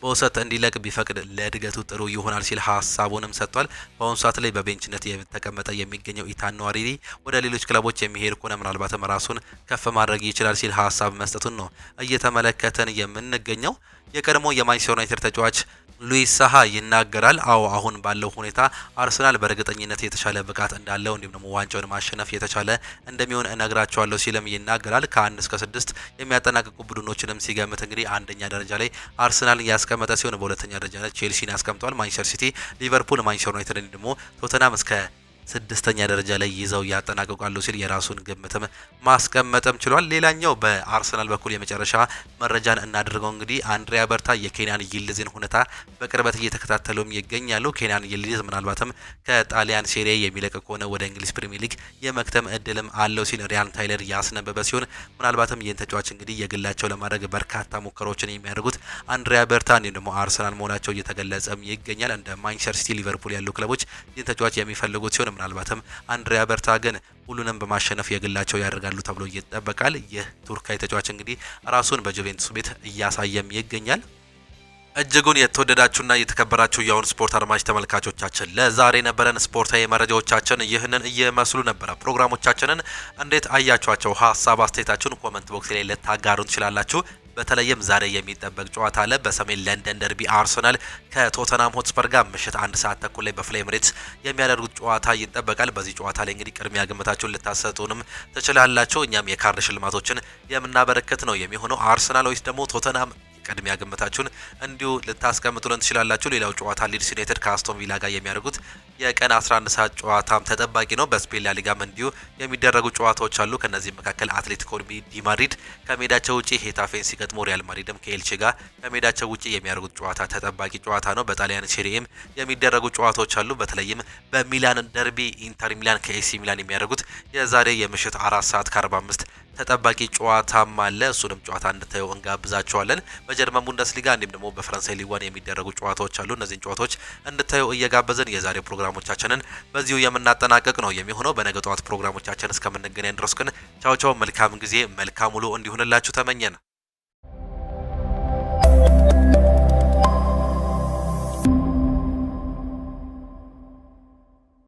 በውሰት እንዲለቅ ቢፈቅድ ለእድገቱ ጥሩ ይሆናል ሲል ሀሳቡንም ሰጥቷል። በአሁኑ ሰዓት ላይ በቤንችነት የተቀመጠ የሚገኘው ኢታን ንዋኔሪ ወደ ሌሎች ክለቦች የሚሄድ ከሆነ ምናልባትም ራሱን ከፍ ማድረግ ይችላል ሲል ሀሳብ መስጠቱን ነው እየተመለከተን የምንገኘው። የቀድሞ የማንቸስተር ዩናይትድ ተጫዋች ሉዊስ ሳሃ ይናገራል። አዎ አሁን ባለው ሁኔታ አርሰናል በእርግጠኝነት የተሻለ ብቃት እንዳለው እንዲሁም ደግሞ ዋንጫውን ማሸነፍ የተሻለ እንደሚሆን እነግራቸዋለሁ ሲልም ይናገራል። ከ1 እስከ 6 የሚያጠናቅቁ ቡድኖችንም ሲገምት እንግዲህ አንደኛ ደረጃ ላይ አርሰናልን ያስቀመጠ ሲሆን በሁለተኛ ደረጃ ላይ ቼልሲን ያስቀምጧል። ማንቸስተር ሲቲ፣ ሊቨርፑል፣ ማንቸስተር ዩናይትድ እንዲሁም ደግሞ ቶተናም እስከ 6ኛ ደረጃ ላይ ይዘው ያጠናቅቃሉ ሲል የራሱን ግምትም ማስቀመጥም ችሏል። ሌላኛው በአርሰናል በኩል የመጨረሻ መረጃን እናደርገው እንግዲህ አንድሪያ በርታ የኬንያን ይልዲዝን ሁኔታ በቅርበት እየተከታተሉም ይገኛሉ። ኬንያን ይልዲዝ ምናልባትም ከጣሊያን ሴሪያ የሚለቅ ከሆነ ወደ እንግሊዝ ፕሪሚየር ሊግ የመክተም እድልም አለው ሲል ሪያን ታይለር ያስነበበ ሲሆን ምናልባትም ይህን ተጫዋች እንግዲህ የግላቸው ለማድረግ በርካታ ሙከራዎችን የሚያደርጉት አንድሪያ በርታ እንዲሁም ደግሞ አርሰናል መሆናቸው እየተገለጸም ይገኛል። እንደ ማንቸስተር ሲቲ፣ ሊቨርፑል ያሉ ክለቦች ይህን ተጫዋች የሚፈልጉት ሲሆን ምናልባትም አንድሪያ በርታ ግን ሁሉንም በማሸነፍ የግላቸው ያደርጋሉ ተብሎ ይጠበቃል። ይህ ቱርካዊ ተጫዋች እንግዲህ ራሱን በጁቬንቱስ ቤት እያሳየም ይገኛል። እጅጉን የተወደዳችሁና የተከበራችሁ የአሁን ስፖርት አድማጭ ተመልካቾቻችን ለዛሬ ነበረን ስፖርታዊ መረጃዎቻችን ይህንን እየመስሉ ነበረ። ፕሮግራሞቻችንን እንዴት አያችኋቸው? ሀሳብ አስተያየታችሁን ኮመንት ቦክስ ላይ ልታጋሩን ትችላላችሁ። በተለይም ዛሬ የሚጠበቅ ጨዋታ አለ። በሰሜን ለንደን ደርቢ አርሰናል ከቶተናም ሆትስፐር ጋር ምሽት 1 ሰዓት ተኩል ላይ በፍላይ ኤምሬትስ የሚያደርጉት ጨዋታ ይጠበቃል። በዚህ ጨዋታ ላይ እንግዲህ ቅድሚያ ግምታችሁን ልታሰጡንም ትችላላችሁ። እኛም የካርድ ሽልማቶችን የምናበረከት ነው የሚሆነው። አርሰናል ወይስ ደግሞ ቶተናም ቅድሚያ ግምታችሁን እንዲሁ ልታስቀምጡልን ትችላላችሁ። ሌላው ጨዋታ ሊድስ ዩናይትድ ከአስቶን ቪላ ጋር የሚያደርጉት የቀን 11 ሰዓት ጨዋታም ተጠባቂ ነው። በስፔን ላሊጋም እንዲሁ የሚደረጉ ጨዋታዎች አሉ። ከነዚህ መካከል አትሌቲኮ ዲ ማድሪድ ከሜዳቸው ውጪ ሄታፌን ሲገጥሙ፣ ሪያል ማድሪድም ከኤልቼ ጋር ከሜዳቸው ውጪ የሚያደርጉት ጨዋታ ተጠባቂ ጨዋታ ነው። በጣሊያን ሴሪኤም የሚደረጉ ጨዋታዎች አሉ። በተለይም በሚላን ደርቢ ኢንተር ሚላን ከኤሲ ሚላን የሚያደርጉት የዛሬ የምሽት 4 ሰዓት ከ45 ተጠባቂ ጨዋታም አለ። እሱንም ጨዋታ እንድታዩ እንጋብዛቸዋለን። በጀርመን ቡንደስሊጋ እንዲሁም ደግሞ በፈረንሳይ ሊጓን የሚደረጉ ጨዋታዎች አሉ። እነዚህን ጨዋታዎች እንድታዩ እየጋበዝን የዛሬው ፕሮግራሞቻችንን በዚሁ የምናጠናቀቅ ነው የሚሆነው። በነገ ጠዋት ፕሮግራሞቻችን እስከምንገናኝ ድረስ ግን ቻው ቻው፣ መልካም ጊዜ፣ መልካም ውሎ እንዲሆንላችሁ ተመኘን።